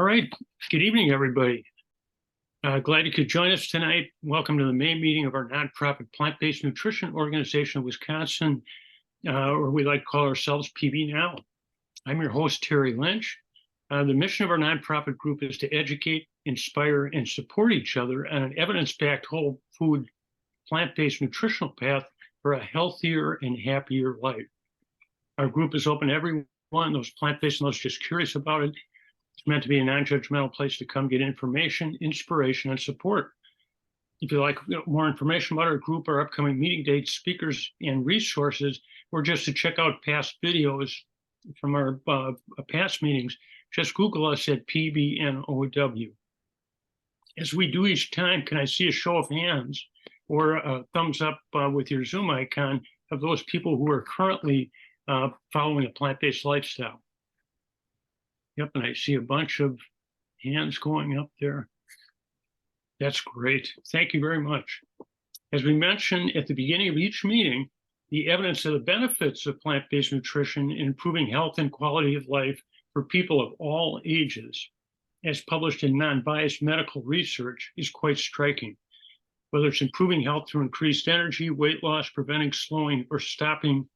right. Good evening, everybody. Glad you could join us tonight. Welcome to the main meeting of our nonprofit Plant Based Nutrition Organization of Wisconsin, or we like to call ourselves PBNOW. I'm your host, Terry Lynch. The mission of our nonprofit group is to educate, inspire, and support each other on an evidence-backed whole food plant-based nutritional path for a healthier and happier life. Our group is open to everyone, those plant-based and those just curious about it. It's meant to be a non-judgmental place to come get information, inspiration, and support. If you'd like more information about our group, our upcoming meeting dates, speakers, and resources, or just to check out past videos from our past meetings, just Google us at PBNOW. As we do each time, can I see a show of hands or a thumbs up with your Zoom icon of those people who are currently following a plant-based lifestyle? Yep, and I see a bunch of hands going up there. That's great. Thank you very much. As we mentioned at the beginning of each meeting, the evidence of the benefits of plant-based nutrition in improving health and quality of life for people of all ages, as published in non-biased medical research, is quite striking. Whether it's improving health through increased energy, weight loss, preventing, slowing, or stopping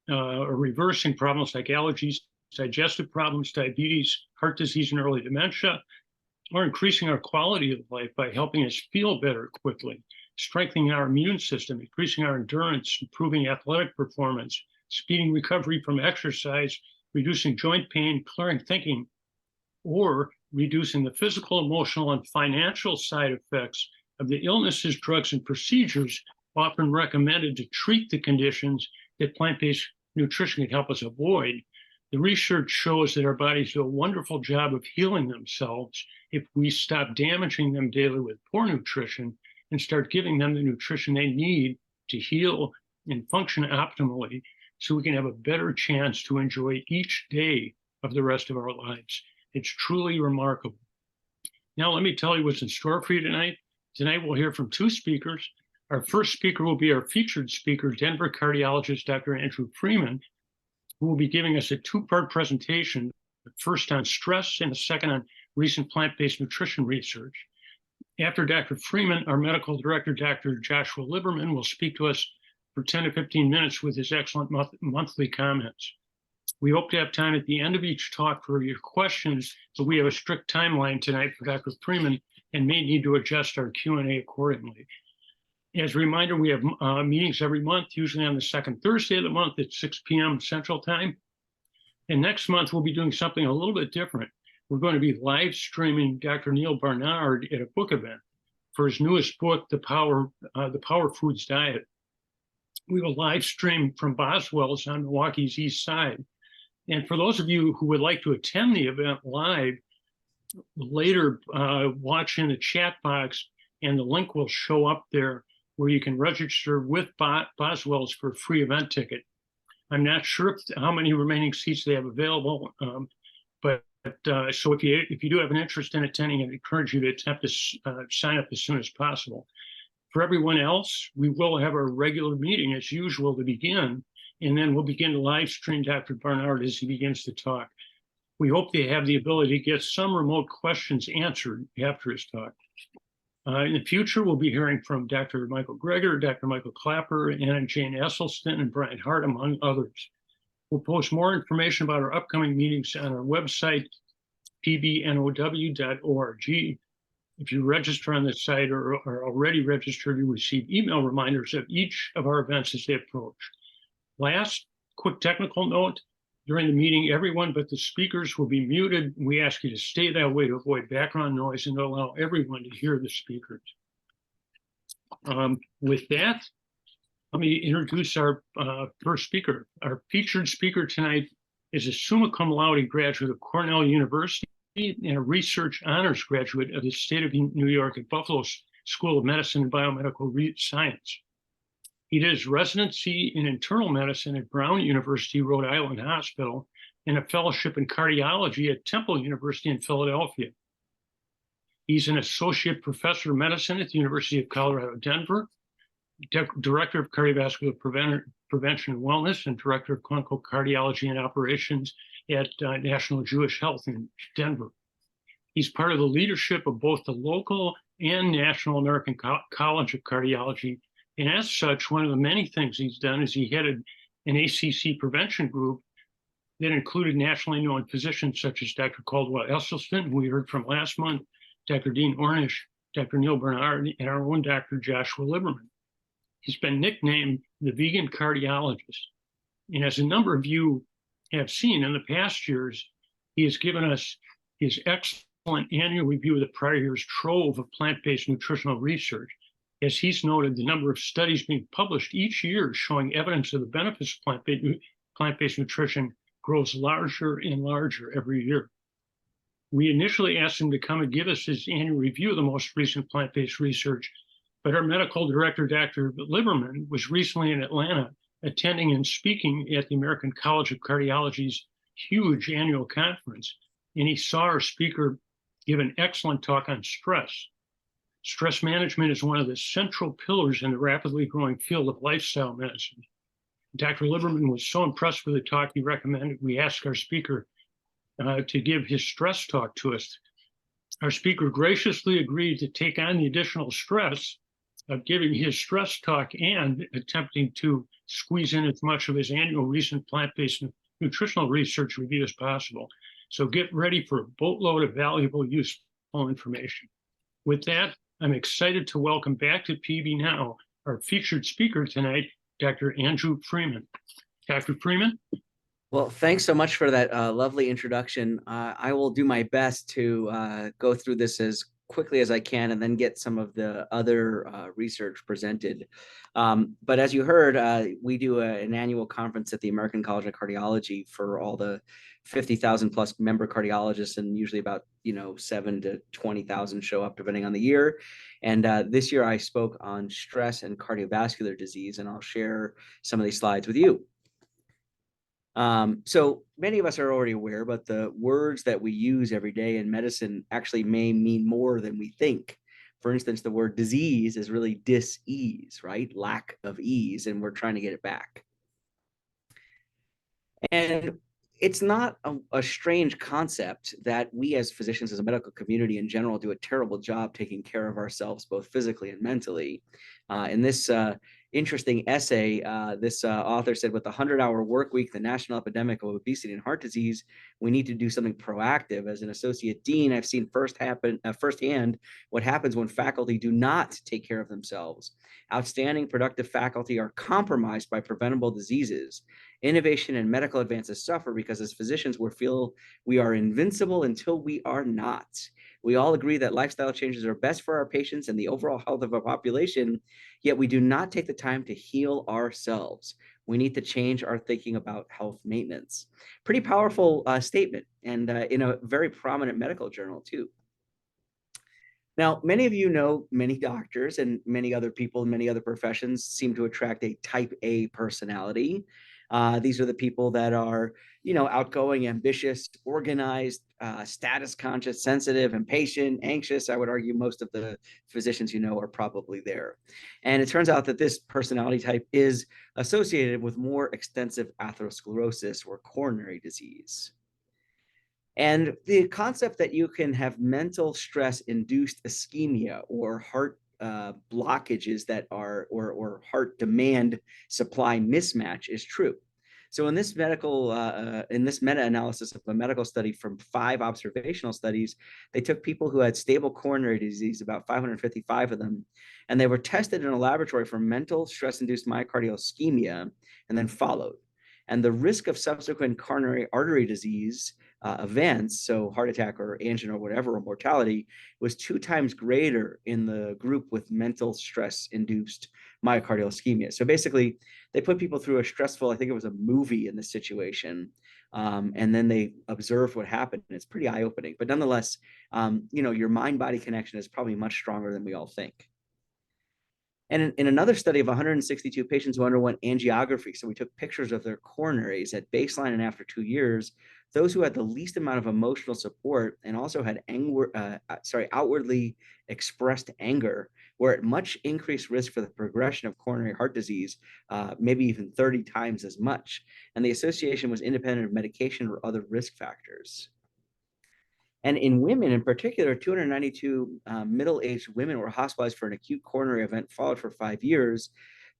or reversing problems like allergies, digestive problems, diabetes, heart disease, and early dementia, or increasing our quality of life by helping us feel better quickly, strengthening our immune system, increasing our endurance, improving athletic performance, speeding recovery from exercise, reducing joint pain, clearing thinking, or reducing the physical, emotional, and financial side effects of the illnesses, drugs, and procedures often recommended to treat the conditions that plant-based nutrition can help us avoid. The research shows that our bodies do a wonderful job of healing themselves if we stop damaging them daily with poor nutrition and start giving them the nutrition they need to heal and function optimally, so we can have a better chance to enjoy each day of the rest of our lives. It's truly remarkable. Now, let me tell you what's in store for you tonight. Tonight, we'll hear from two speakers. Our first speaker will be our featured speaker, Denver cardiologist, Dr. Freeman, who will be giving us a two-part presentation, the first on stress and the second on recent plant-based nutrition research. After Dr. Freeman, our medical director, Dr. Joshua Lieberman, will speak to us for 10 to 15 minutes with his excellent monthly comments. We hope to have time at the end of each talk for your questions, but we have a strict timeline tonight for Dr. Freeman and may need to adjust our Q&A accordingly. As a reminder, we have meetings every month, usually on the second Thursday of the month at 6 p.m. Central Time. And next month, we'll be doing something a little bit different. We're going to be live streaming Dr. Neil Barnard at a book event for his newest book, The Power Foods Diet. We will live stream from Boswell's on Milwaukee's East Side. And for those of you who would like to attend the event live, later watch in the chat box, and the link will show up there where you can register with Boswell's for a free event ticket. I'm not sure how many remaining seats they have available, so if you do have an interest in attending, I encourage you to attempt to sign up as soon as possible. For everyone else, we will have our regular meeting as usual to begin, and then we'll begin to live stream Dr. Barnard as he begins to talk. We hope they have the ability to get some remote questions answered after his talk. In the future, we'll be hearing from Dr. Michael Greger, Dr. Michael Clapper, Anna Jane Esselstyn, and Brian Hart, among others. We'll post more information about our upcoming meetings on our website, pbnow.org. If you register on the site or are already registered, you receive email reminders of each of our events as they approach. Last, quick technical note. During the meeting, everyone but the speakers will be muted. We ask you to stay that way to avoid background noise and to allow everyone to hear the speakers. With that, let me introduce our first speaker. Our featured speaker tonight is a summa cum laude graduate of Cornell University and a research honors graduate of the state of New York at Buffalo School of Medicine and Biomedical Science. He did his residency in internal medicine at Brown University, Rhode Island Hospital, and a fellowship in cardiology at Temple University in Philadelphia. He's an associate professor of medicine at the University of Colorado, Denver, director of cardiovascular prevention and wellness, and director of clinical cardiology and operations at National Jewish Health in Denver. He's part of the leadership of both the local and National American College of Cardiology. And as such, one of the many things he's done is he headed an ACC prevention group that included nationally known physicians such as Dr. Caldwell Esselstyn, who we heard from last month, Dr. Dean Ornish, Dr. Neil Bernard, and our own Dr. Joshua Lieberman. He's been nicknamed the vegan cardiologist. And as a number of you have seen in the past years, he has given us his excellent annual review of the prior year's trove of plant-based nutritional research. As he's noted, the number of studies being published each year showing evidence of the benefits of plant-based nutrition grows larger and larger every year. We initially asked him to come and give us his annual review of the most recent plant-based research, but our medical director, Dr. Lieberman, was recently in Atlanta attending and speaking at the American College of Cardiology's huge annual conference, and he saw our speaker give an excellent talk on stress. Stress management is one of the central pillars in the rapidly growing field of lifestyle medicine. Dr. Lieberman was so impressed with the talk, he recommended we ask our speaker to give his stress talk to us. Our speaker graciously agreed to take on the additional stress of giving his stress talk and attempting to squeeze in as much of his annual recent plant-based nutritional research review as possible. So get ready for a boatload of valuable, useful information. With that, I'm excited to welcome back to PBNOW our featured speaker tonight, Dr. Andrew Freeman. Dr. Freeman? Well, thanks so much for that lovely introduction. I will do my best to go through this as quickly as I can and then get some of the other research presented. But as you heard, we do an annual conference at the American College of Cardiology for all the 50,000 plus member cardiologists, and usually about 7 to 20,000 show up depending on the year. And this year I spoke on stress and cardiovascular disease, and I'll share some of these slides with you. So many of us are already aware, but the words that we use every day in medicine actually may mean more than we think. For instance, the word disease is really dis-ease, right? Lack of ease, and we're trying to get it back. And it's not a strange concept that we as physicians, as a medical community in general, do a terrible job taking care of ourselves, both physically and mentally. In this interesting essay, this author said, with the 100-hour work week, the national epidemic of obesity and heart disease, we need to do something proactive. As an associate dean, I've seen firsthand what happens when faculty do not take care of themselves. Outstanding, productive faculty are compromised by preventable diseases. Innovation and medical advances suffer because as physicians, we feel we are invincible until we are not. We all agree that lifestyle changes are best for our patients and the overall health of our population, yet we do not take the time to heal ourselves. We need to change our thinking about health maintenance. Pretty powerful statement, and in a very prominent medical journal too. Now, many of you know many doctors, and many other people in many other professions seem to attract a type A personality. These are the people that are, outgoing, ambitious, organized, status conscious, sensitive, impatient, anxious. I would argue most of the physicians are probably there. And it turns out that this personality type is associated with more extensive atherosclerosis or coronary disease. And the concept that you can have mental stress induced ischemia or heart blockages that are or heart demand supply mismatch is true. So in this meta-analysis of a medical study from 5 observational studies, they took people who had stable coronary disease, about 555 of them, and they were tested in a laboratory for mental stress-induced myocardial ischemia and then followed. And the risk of subsequent coronary artery disease events, so heart attack or angina or whatever, or mortality, was 2 times greater in the group with mental stress-induced myocardial ischemia. So basically, they put people through a stressful, I think it was a movie in this situation, and then they observed what happened. And it's pretty eye-opening. But nonetheless, your mind-body connection is probably much stronger than we all think. And in another study of 162 patients who underwent angiography, so we took pictures of their coronaries at baseline and after 2 years, those who had the least amount of emotional support and also had outwardly expressed anger were at much increased risk for the progression of coronary heart disease, maybe even 30 times as much. And the association was independent of medication or other risk factors. And in women in particular, 292 middle-aged women were hospitalized for an acute coronary event followed for 5 years.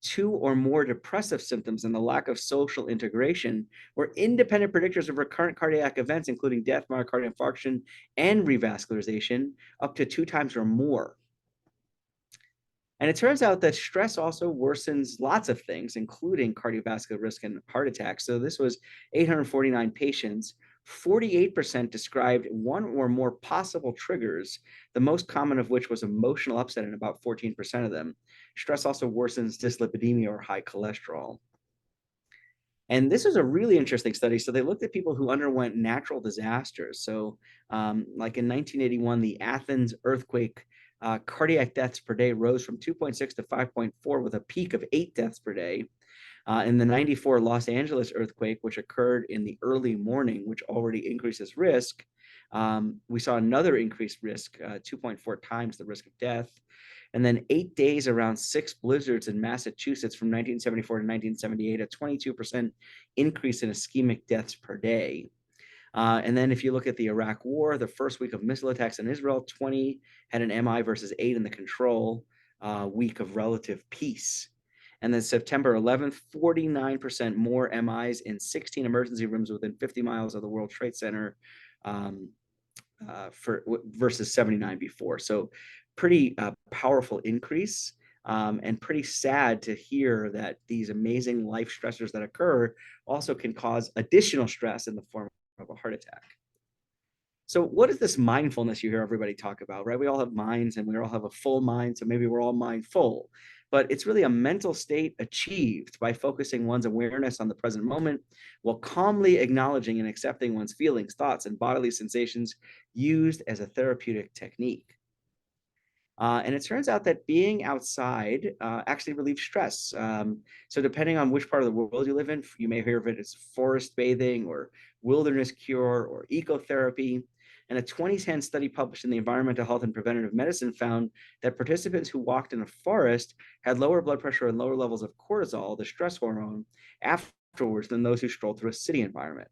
2 or more depressive symptoms and the lack of social integration were independent predictors of recurrent cardiac events, including death, myocardial infarction, and revascularization, up to 2 times or more. And it turns out that stress also worsens lots of things, including cardiovascular risk and heart attacks. So this was 849 patients. 48% described 1 or more possible triggers, the most common of which was emotional upset in about 14% of them. Stress also worsens dyslipidemia or high cholesterol. And this was a really interesting study. So they looked at people who underwent natural disasters. So like in 1981, the Athens earthquake, cardiac deaths per day rose from 2.6 to 5.4 with a peak of 8 deaths per day. In the 94 Los Angeles earthquake, which occurred in the early morning, which already increases risk, we saw another increased risk, 2.4 times the risk of death. And then 8 days around 6 blizzards in Massachusetts from 1974 to 1978, a 22% increase in ischemic deaths per day. And then if you look at the Iraq War, the first week of missile attacks in Israel, 20 had an MI versus 8 in the control week of relative peace. And then September 11th, 49% more MIs in 16 emergency rooms within 50 miles of the World Trade Center versus 79 before. So pretty powerful increase, and pretty sad to hear that these amazing life stressors that occur also can cause additional stress in the form of a heart attack. So what is this mindfulness you hear everybody talk about, right? We all have minds and we all have a full mind, so maybe we're all mindful, but it's really a mental state achieved by focusing one's awareness on the present moment while calmly acknowledging and accepting one's feelings, thoughts, and bodily sensations, used as a therapeutic technique. And it turns out that being outside actually relieves stress. So depending on which part of the world you live in, you may hear of it as forest bathing or wilderness cure or ecotherapy. And a 2010 study published in the Environmental Health and Preventative Medicine found that participants who walked in a forest had lower blood pressure and lower levels of cortisol, the stress hormone, afterwards than those who strolled through a city environment.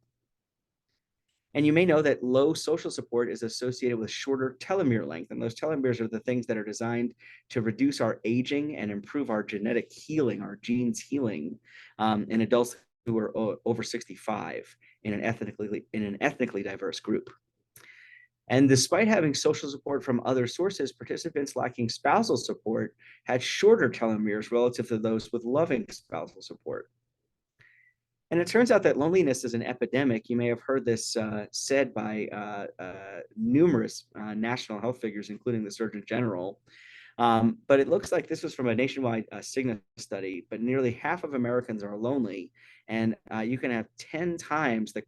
And you may know that low social support is associated with shorter telomere length. And those telomeres are the things that are designed to reduce our aging and improve our genetic healing, our genes healing in adults who are over 65 in an ethnically diverse group. And despite having social support from other sources, participants lacking spousal support had shorter telomeres relative to those with loving spousal support. And it turns out that loneliness is an epidemic. You may have heard this said by numerous national health figures, including the Surgeon General. But it looks like this was from a nationwide Cigna study, but nearly half of Americans are lonely, and you can have 10 times the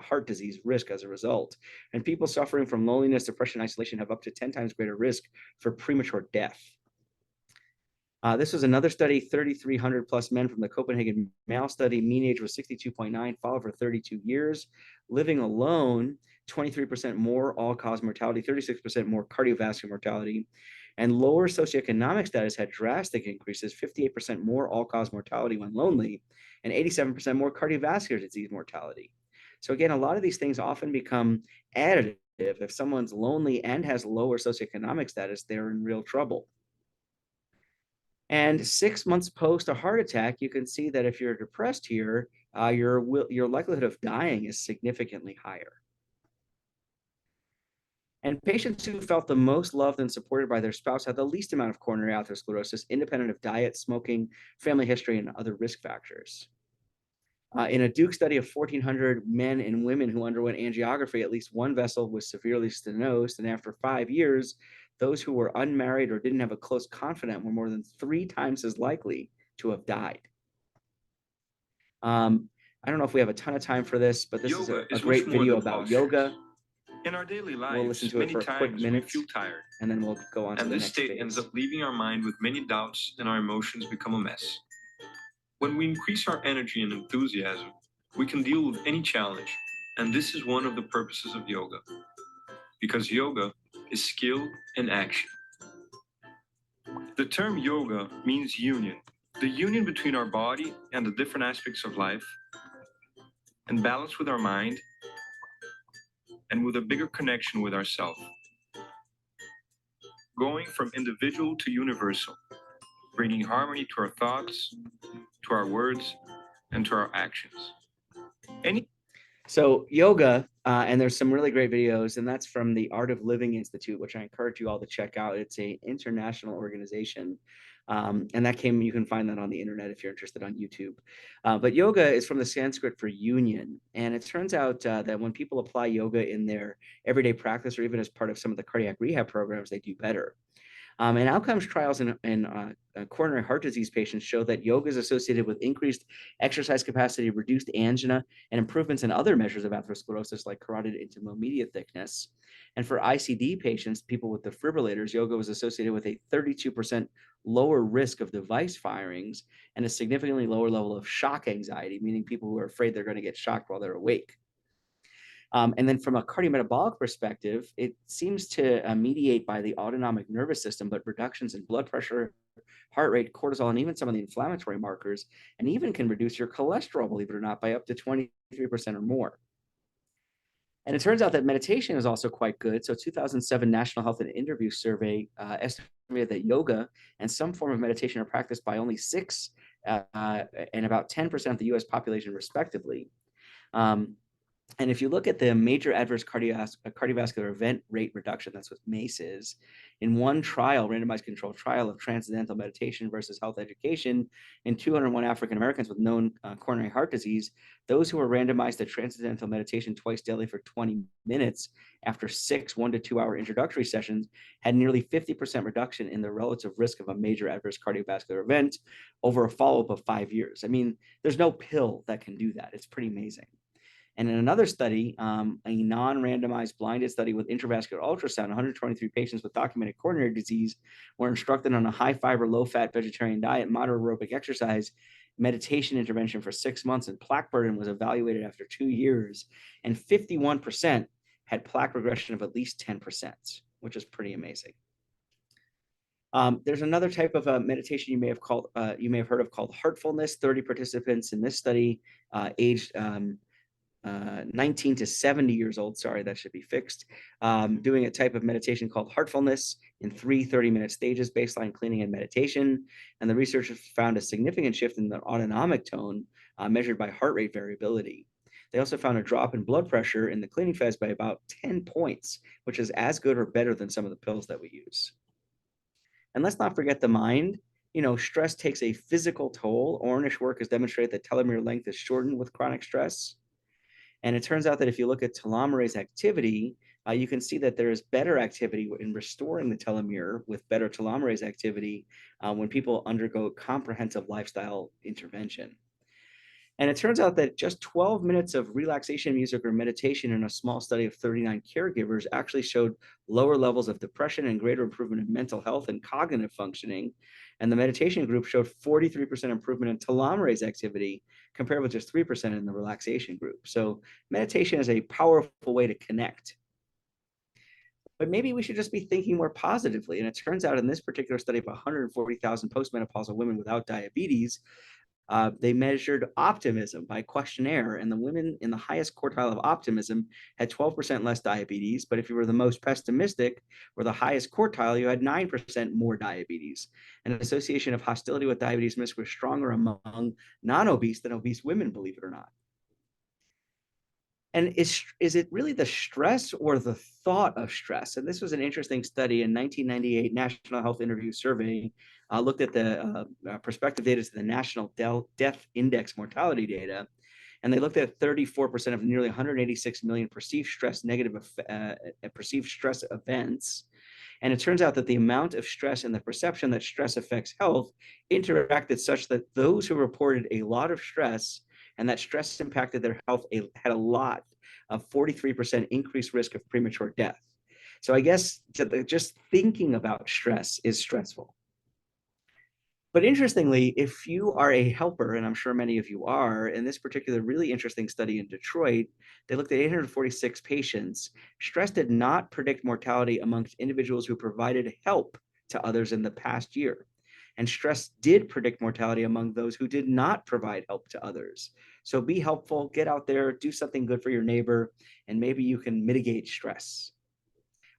heart disease risk as a result. And people suffering from loneliness, depression, isolation have up to 10 times greater risk for premature death. This was another study, 3,300 plus men from the Copenhagen Male study. Mean age was 62.9, followed for 32 years. Living alone, 23% more all-cause mortality, 36% more cardiovascular mortality. And lower socioeconomic status had drastic increases, 58% more all-cause mortality when lonely, and 87% more cardiovascular disease mortality. So again, a lot of these things often become additive. If someone's lonely and has lower socioeconomic status, they're in real trouble. And 6 months post a heart attack, you can see that if you're depressed here, your likelihood of dying is significantly higher. And patients who felt the most loved and supported by their spouse had the least amount of coronary atherosclerosis, independent of diet, smoking, family history, and other risk factors. In a Duke study of 1,400 men and women who underwent angiography, at least one vessel was severely stenosed, and after 5 years, those who were unmarried or didn't have a close confidant were more than 3 times as likely to have died. I don't know if we have a ton of time for this, but this is a great video about yoga. In our daily lives, we'll listen to it for a quick minute, we feel tired, and then we'll go on to the next phase. And this state ends up leaving our mind with many doubts, and our emotions become a mess. When we increase our energy and enthusiasm, we can deal with any challenge, and this is one of the purposes of yoga, because yoga is skill and action. The term yoga means union, the union between our body and the different aspects of life, and balance with our mind, and with a bigger connection with ourselves. Going from individual to universal, bringing harmony to our thoughts, to our words, and to our actions. So yoga, and there's some really great videos, and that's from the Art of Living Institute, which I encourage you all to check out. It's an international organization, and you can find that on the internet if you're interested on YouTube. But yoga is from the Sanskrit for union, and it turns out that when people apply yoga in their everyday practice, or even as part of some of the cardiac rehab programs, they do better. And outcomes trials in coronary heart disease patients show that yoga is associated with increased exercise capacity, reduced angina, and improvements in other measures of atherosclerosis like carotid intima media thickness. And for ICD patients, people with defibrillators, yoga was associated with a 32% lower risk of device firings and a significantly lower level of shock anxiety, meaning people who are afraid they're going to get shocked while they're awake. And then from a cardiometabolic perspective, it seems to mediate by the autonomic nervous system, but reductions in blood pressure, heart rate, cortisol, and even some of the inflammatory markers, and even can reduce your cholesterol, believe it or not, by up to 23% or more. And it turns out that meditation is also quite good. So 2007 National Health and Interview Survey estimated that yoga and some form of meditation are practiced by only 6 and about 10% of the US population respectively. And if you look at the major adverse cardiovascular event rate reduction, that's what MACE is, in one trial, randomized controlled trial of transcendental meditation versus health education in 201 African Americans with known coronary heart disease, those who were randomized to transcendental meditation twice daily for 20 minutes after 6 1 to 2 hour introductory sessions had nearly 50% reduction in the relative risk of a major adverse cardiovascular event over a follow-up of 5 years. I mean, there's no pill that can do that. It's pretty amazing. And in another study, a non-randomized blinded study with intravascular ultrasound, 123 patients with documented coronary disease were instructed on a high fiber, low fat vegetarian diet, moderate aerobic exercise, meditation intervention for 6 months, and plaque burden was evaluated after 2 years. And 51% had plaque regression of at least 10%, which is pretty amazing. There's another type of meditation you may have heard of called heartfulness. 30 participants in this study aged 19 to 70 years old, sorry, that should be fixed, doing a type of meditation called heartfulness in 3 30-minute stages, baseline, cleaning, and meditation. And the researchers found a significant shift in the autonomic tone measured by heart rate variability. They also found a drop in blood pressure in the cleaning phase by about 10 points, which is as good or better than some of the pills that we use. And let's not forget the mind. You know, stress takes a physical toll. Ornish work has demonstrated that telomere length is shortened with chronic stress. And it turns out that if you look at telomerase activity, you can see that there is better activity in restoring the telomere with better telomerase activity when people undergo comprehensive lifestyle intervention. And it turns out that just 12 minutes of relaxation music or meditation in a small study of 39 caregivers actually showed lower levels of depression and greater improvement in mental health and cognitive functioning. And the meditation group showed 43% improvement in telomerase activity compared with just 3% in the relaxation group. So meditation is a powerful way to connect. But maybe we should just be thinking more positively. And it turns out in this particular study of 140,000 postmenopausal women without diabetes, they measured optimism by questionnaire, and the women in the highest quartile of optimism had 12% less diabetes. But if you were the most pessimistic or the highest quartile, you had 9% more diabetes. And an association of hostility with diabetes risk was stronger among non-obese than obese women, believe it or not. And is it really the stress or the thought of stress? And this was an interesting study in 1998 National Health Interview Survey looked at the prospective data to the National Death Index mortality data. And they looked at 34% of nearly 186 million perceived stress events. And it turns out that the amount of stress and the perception that stress affects health interacted such that those who reported a lot of stress and that stress impacted their health had a lot of 43% increased risk of premature death. So I guess just thinking about stress is stressful. But interestingly, if you are a helper, and I'm sure many of you are, in this particular really interesting study in Detroit, they looked at 846 patients. Stress did not predict mortality amongst individuals who provided help to others in the past year. And stress did predict mortality among those who did not provide help to others. So be helpful, get out there, do something good for your neighbor, and maybe you can mitigate stress.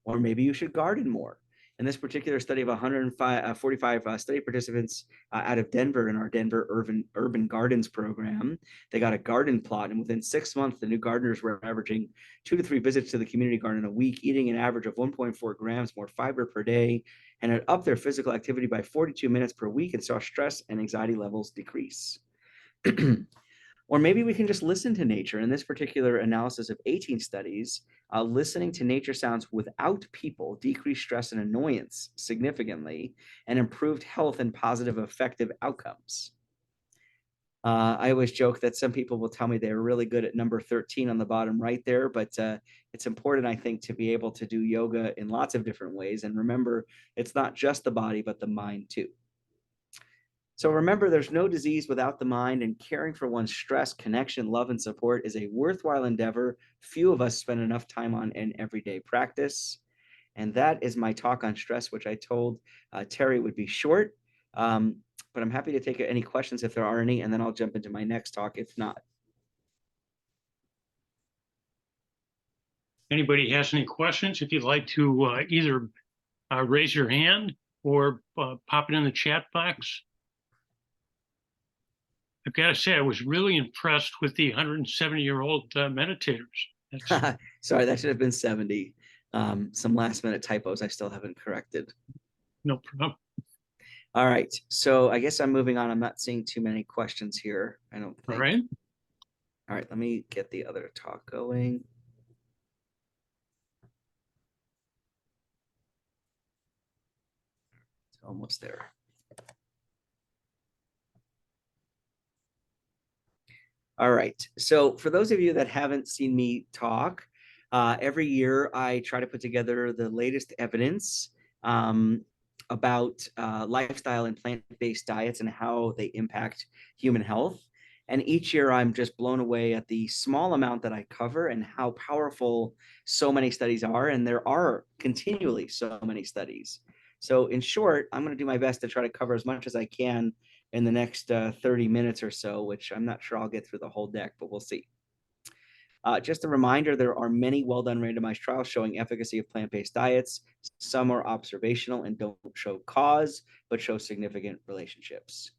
Or maybe you should garden more. In this particular study of 145 study participants out of Denver in our Denver Urban Gardens program, they got a garden plot, and within 6 months, the new gardeners were averaging 2 to 3 visits to the community garden a week, eating an average of 1.4 grams more fiber per day, and had upped their physical activity by 42 minutes per week and saw stress and anxiety levels decrease. Or maybe we can just listen to nature. In this particular analysis of 18 studies, listening to nature sounds without people decreased stress and annoyance significantly and improved health and positive effective outcomes. I always joke that some people will tell me they're really good at number 13 on the bottom right there, but it's important, I think, to be able to do yoga in lots of different ways. And remember, it's not just the body, but the mind too. So remember, there's no disease without the mind, and caring for one's stress, connection, love, and support is a worthwhile endeavor few of us spend enough time on in everyday practice. And that is my talk on stress, which I told Terry would be short, but I'm happy to take any questions if there are any, and then I'll jump into my next talk if not. Anybody has any questions, if you'd like to either raise your hand or pop it in the chat box. I've got to say, I was really impressed with the 170-year-old meditators. Sorry, that should have been 70. Some last minute typos I still haven't corrected. No problem. All right, so I guess I'm moving on. I'm not seeing too many questions here, I don't think. All right. All right, let me get the other talk going. It's almost there. All right, so for those of you that haven't seen me talk, every year I try to put together the latest evidence about lifestyle and plant-based diets and how they impact human health. And each year I'm just blown away at the small amount that I cover and how powerful so many studies are. And there are continually so many studies. So in short, I'm going to do my best to try to cover as much as I can in the next 30 minutes or so, which I'm not sure I'll get through the whole deck, but we'll see. Just a reminder, there are many well-done randomized trials showing efficacy of plant-based diets. Some are observational and don't show cause, but show significant relationships.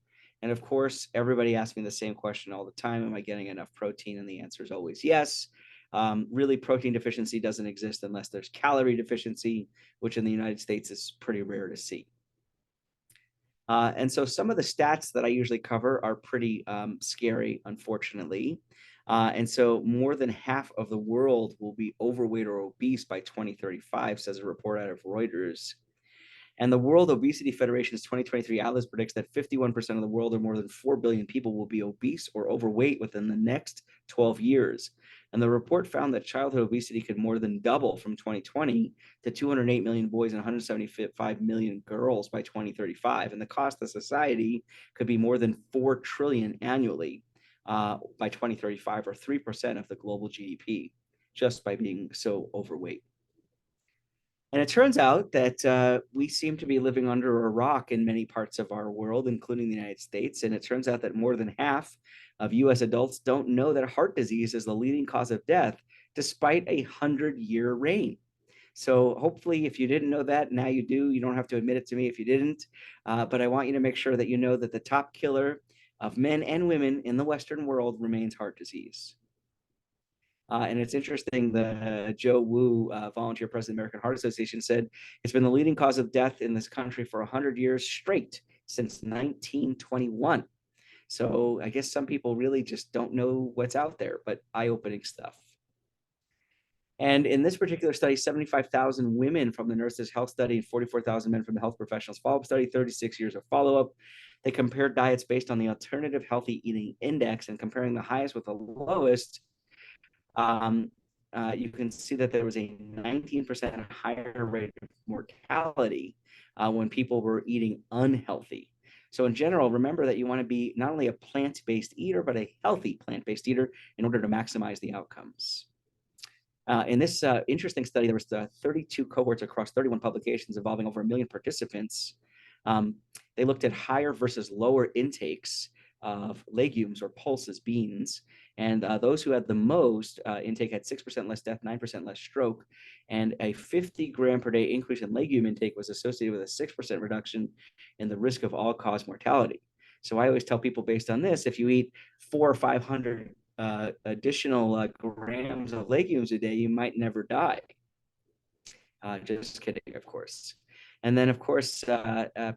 And of course, everybody asks me the same question all the time: am I getting enough protein? And the answer is always yes. Really, protein deficiency doesn't exist unless there's calorie deficiency, which in the United States is pretty rare to see. And so some of the stats that I usually cover are pretty scary, unfortunately. And so more than half of the world will be overweight or obese by 2035, says a report out of Reuters. And the World Obesity Federation's 2023 Atlas predicts that 51% of the world, or more than 4 billion people, will be obese or overweight within the next 12 years. And the report found that childhood obesity could more than double from 2020 to 208 million boys and 175 million girls by 2035. And the cost to society could be more than 4 trillion annually by 2035, or 3% of the global GDP, just by being so overweight. And it turns out that we seem to be living under a rock in many parts of our world, including the United States. And it turns out that more than half of US adults don't know that heart disease is the leading cause of death, despite a 100-year reign. So hopefully, if you didn't know that, now you do. You don't have to admit it to me if you didn't. But I want you to make sure that you know that the top killer of men and women in the Western world remains heart disease. And it's interesting, the Joe Wu, volunteer president of the American Heart Association, said it's been the leading cause of death in this country for 100 years straight, since 1921. So I guess some people really just don't know what's out there, but eye-opening stuff. And in this particular study, 75,000 women from the Nurses Health Study and 44,000 men from the Health Professionals Follow-Up Study, 36 years of follow-up. They compared diets based on the Alternative Healthy Eating Index, and comparing the highest with the lowest, you can see that there was a 19% higher rate of mortality when people were eating unhealthy. So in general, remember that you want to be not only a plant-based eater, but a healthy plant-based eater in order to maximize the outcomes. In this interesting study, there was 32 cohorts across 31 publications involving over 1 million participants. They looked at higher versus lower intakes of legumes or pulses, beans. And those who had the most intake had 6% less death, 9% less stroke. And a 50 gram per day increase in legume intake was associated with a 6% reduction in the risk of all-cause mortality. So I always tell people based on this, if you eat 400 or 500 additional grams of legumes a day, you might never die. Just kidding, of course. And then, of course,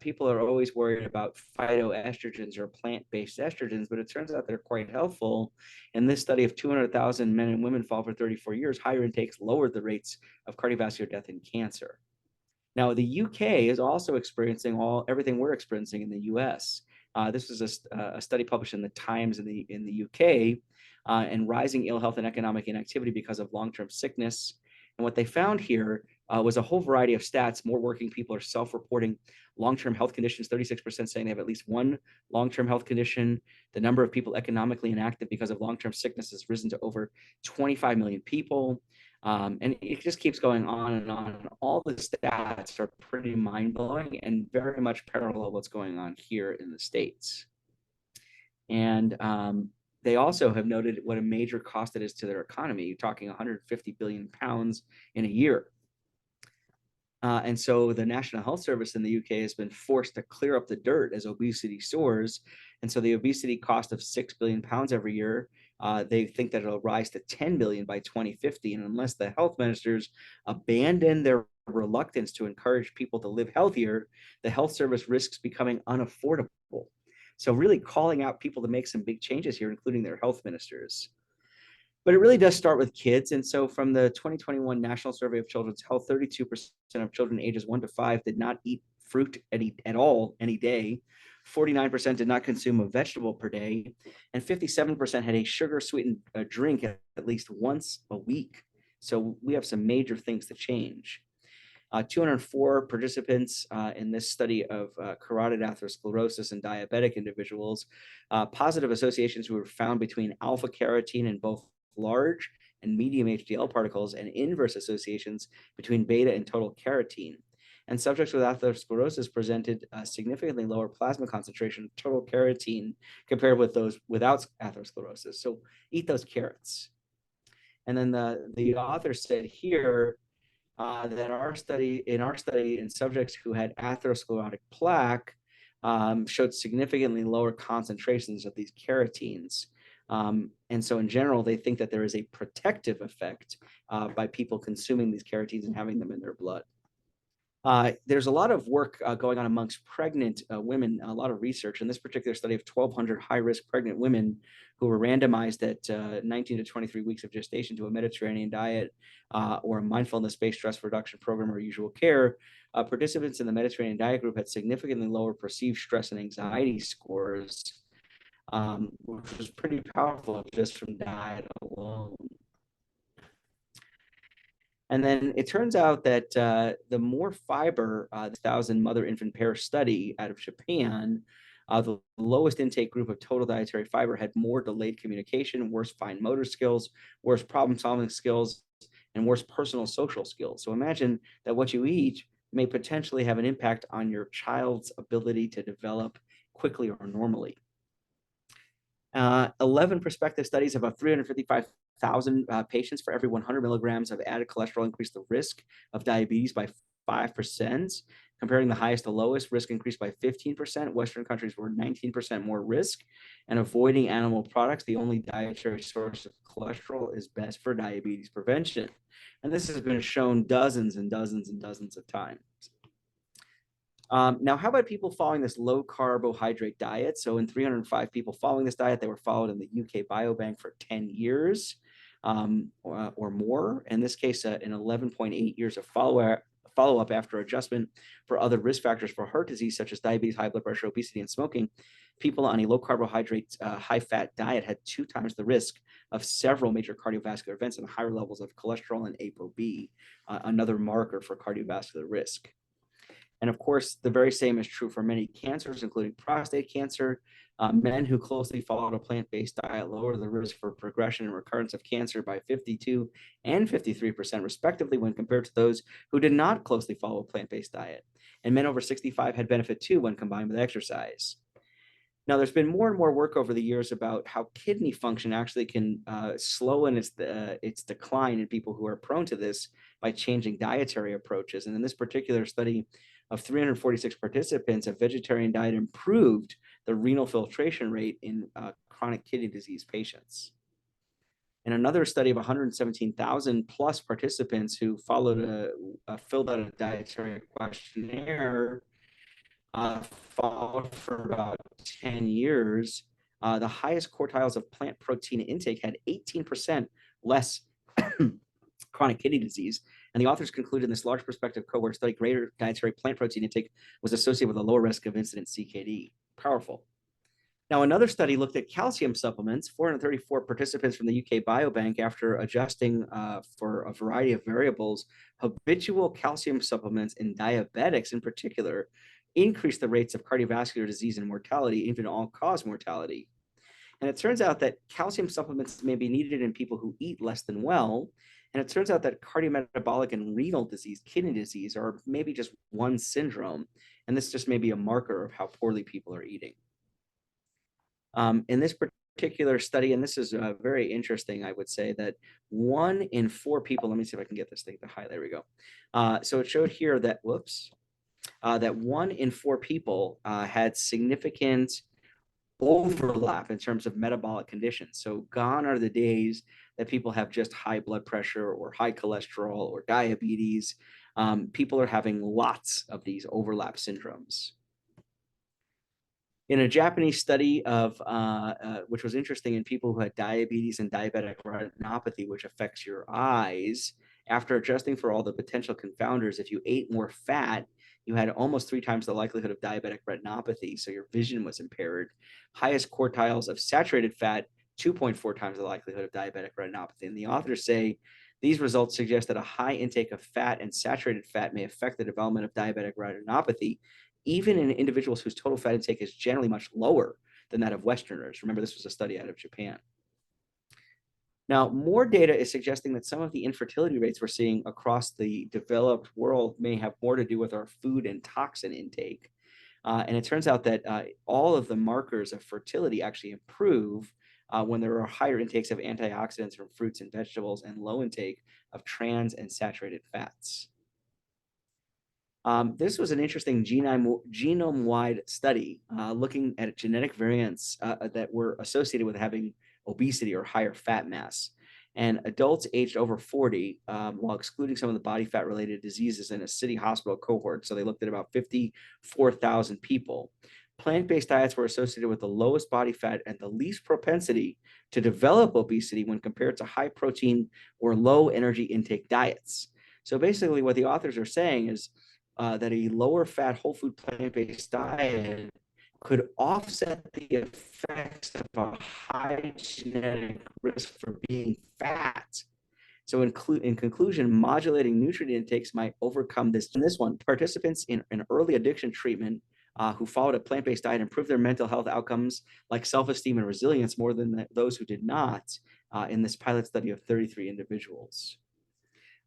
people are always worried about phytoestrogens or plant-based estrogens, but it turns out they're quite helpful. In this study of 200,000 men and women followed for 34 years, higher intakes lowered the rates of cardiovascular death and cancer. Now, the UK is also experiencing everything we're experiencing in the US. This was a study published in the Times in the UK, and rising ill health and economic inactivity because of long-term sickness. And what they found here was a whole variety of stats. More working people are self-reporting long-term health conditions, 36% saying they have at least one long-term health condition. The number of people economically inactive because of long-term sickness has risen to over 25 million people. And it just keeps going on and on. All the stats are pretty mind-blowing and very much parallel what's going on here in the States. And they also have noted what a major cost it is to their economy. You're talking 150 billion pounds in a year. And so the National Health Service in the UK has been forced to clear up the dirt as obesity soars. And so the obesity cost of 6 billion pounds every year, they think that it'll rise to 10 billion by 2050. And unless the health ministers abandon their reluctance to encourage people to live healthier, the health service risks becoming unaffordable. So really calling out people to make some big changes here, including their health ministers. But it really does start with kids. And so from the 2021 National Survey of Children's Health, 32% of children ages 1 to 5 did not eat fruit at all any day. 49% did not consume a vegetable per day. And 57% had a sugar-sweetened drink at least once a week. So we have some major things to change. 204 participants in this study of carotid atherosclerosis in diabetic individuals. Positive associations were found between alpha carotene and both large and medium HDL particles, and inverse associations between beta and total carotene. And subjects with atherosclerosis presented a significantly lower plasma concentration of total carotene compared with those without atherosclerosis. So eat those carrots. And then the author said here that in our study in subjects who had atherosclerotic plaque showed significantly lower concentrations of these carotenes. And so in general, they think that there is a protective effect by people consuming these carotenes and having them in their blood. There's a lot of work going on amongst pregnant women, a lot of research. In this particular study of 1,200 high-risk pregnant women who were randomized at 19 to 23 weeks of gestation to a Mediterranean diet or a mindfulness-based stress reduction program or usual care, participants in the Mediterranean diet group had significantly lower perceived stress and anxiety scores, which was pretty powerful just from diet alone. And then it turns out that the more fiber, the 1,000 mother-infant pair study out of Japan, the lowest intake group of total dietary fiber had more delayed communication, worse fine motor skills, worse problem-solving skills, and worse personal social skills. So imagine that what you eat may potentially have an impact on your child's ability to develop quickly or normally. 11 prospective studies of about 355,000 patients for every 100 milligrams of added cholesterol increased the risk of diabetes by 5%. Comparing the highest to lowest, risk increased by 15%. Western countries were 19% more risk. And avoiding animal products, the only dietary source of cholesterol, is best for diabetes prevention. And this has been shown dozens and dozens and dozens of times. Now, how about people following this low carbohydrate diet? So in 305 people following this diet, they were followed in the UK Biobank for 10 years or more. In this case, in 11.8 years of follow-up after adjustment for other risk factors for heart disease, such as diabetes, high blood pressure, obesity, and smoking, people on a low carbohydrate, high fat diet had 2 times the risk of several major cardiovascular events and higher levels of cholesterol and ApoB, another marker for cardiovascular risk. And of course, the very same is true for many cancers, including prostate cancer. Men who closely followed a plant-based diet lower the risk for progression and recurrence of cancer by 52 and 53% respectively when compared to those who did not closely follow a plant-based diet. And men over 65 had benefit too when combined with exercise. Now, there's been more and more work over the years about how kidney function actually can slow in its decline in people who are prone to this by changing dietary approaches. And in this particular study of 346 participants, a vegetarian diet improved the renal filtration rate in chronic kidney disease patients. In another study of 117,000 plus participants who followed filled out a dietary questionnaire, followed for about 10 years, the highest quartiles of plant protein intake had 18% less chronic kidney disease. And the authors concluded in this large prospective cohort study, greater dietary plant protein intake was associated with a lower risk of incident CKD. Powerful. Now, another study looked at calcium supplements, 434 participants from the UK Biobank, after adjusting for a variety of variables, habitual calcium supplements in diabetics in particular increase the rates of cardiovascular disease and mortality, even all-cause mortality. And it turns out that calcium supplements may be needed in people who eat less than well. And it turns out that cardiometabolic and renal disease, kidney disease, are maybe just one syndrome. And this just may be a marker of how poorly people are eating. In this particular study, and this is very interesting, I would say that 1 in 4 people, let me see if I can get this thing to highlight, there we go. So it showed here that, that 1 in 4 people had significant overlap in terms of metabolic conditions. So gone are the days that people have just high blood pressure or high cholesterol or diabetes. People are having lots of these overlap syndromes. In a Japanese study of, which was interesting in people who had diabetes and diabetic retinopathy, which affects your eyes, after adjusting for all the potential confounders, if you ate more fat, you had almost 3 times the likelihood of diabetic retinopathy, so your vision was impaired. Highest quartiles of saturated fat, 2.4 times the likelihood of diabetic retinopathy. And the authors say these results suggest that a high intake of fat and saturated fat may affect the development of diabetic retinopathy, even in individuals whose total fat intake is generally much lower than that of Westerners. Remember, this was a study out of Japan. Now, more data is suggesting that some of the infertility rates we're seeing across the developed world may have more to do with our food and toxin intake. And it turns out that all of the markers of fertility actually improve when there are higher intakes of antioxidants from fruits and vegetables and low intake of trans and saturated fats. This was an interesting genome-wide study looking at genetic variants that were associated with having obesity or higher fat mass. And adults aged over 40, while excluding some of the body fat related diseases in a city hospital cohort. So they looked at about 54,000 people. Plant-based diets were associated with the lowest body fat and the least propensity to develop obesity when compared to high protein or low energy intake diets. So basically what the authors are saying is that a lower fat whole food plant-based diet could offset the effects of a high genetic risk for being fat. So in conclusion, modulating nutrient intakes might overcome this. In this one, participants in an early addiction treatment who followed a plant-based diet improved their mental health outcomes like self-esteem and resilience more than those who did not in this pilot study of 33 individuals.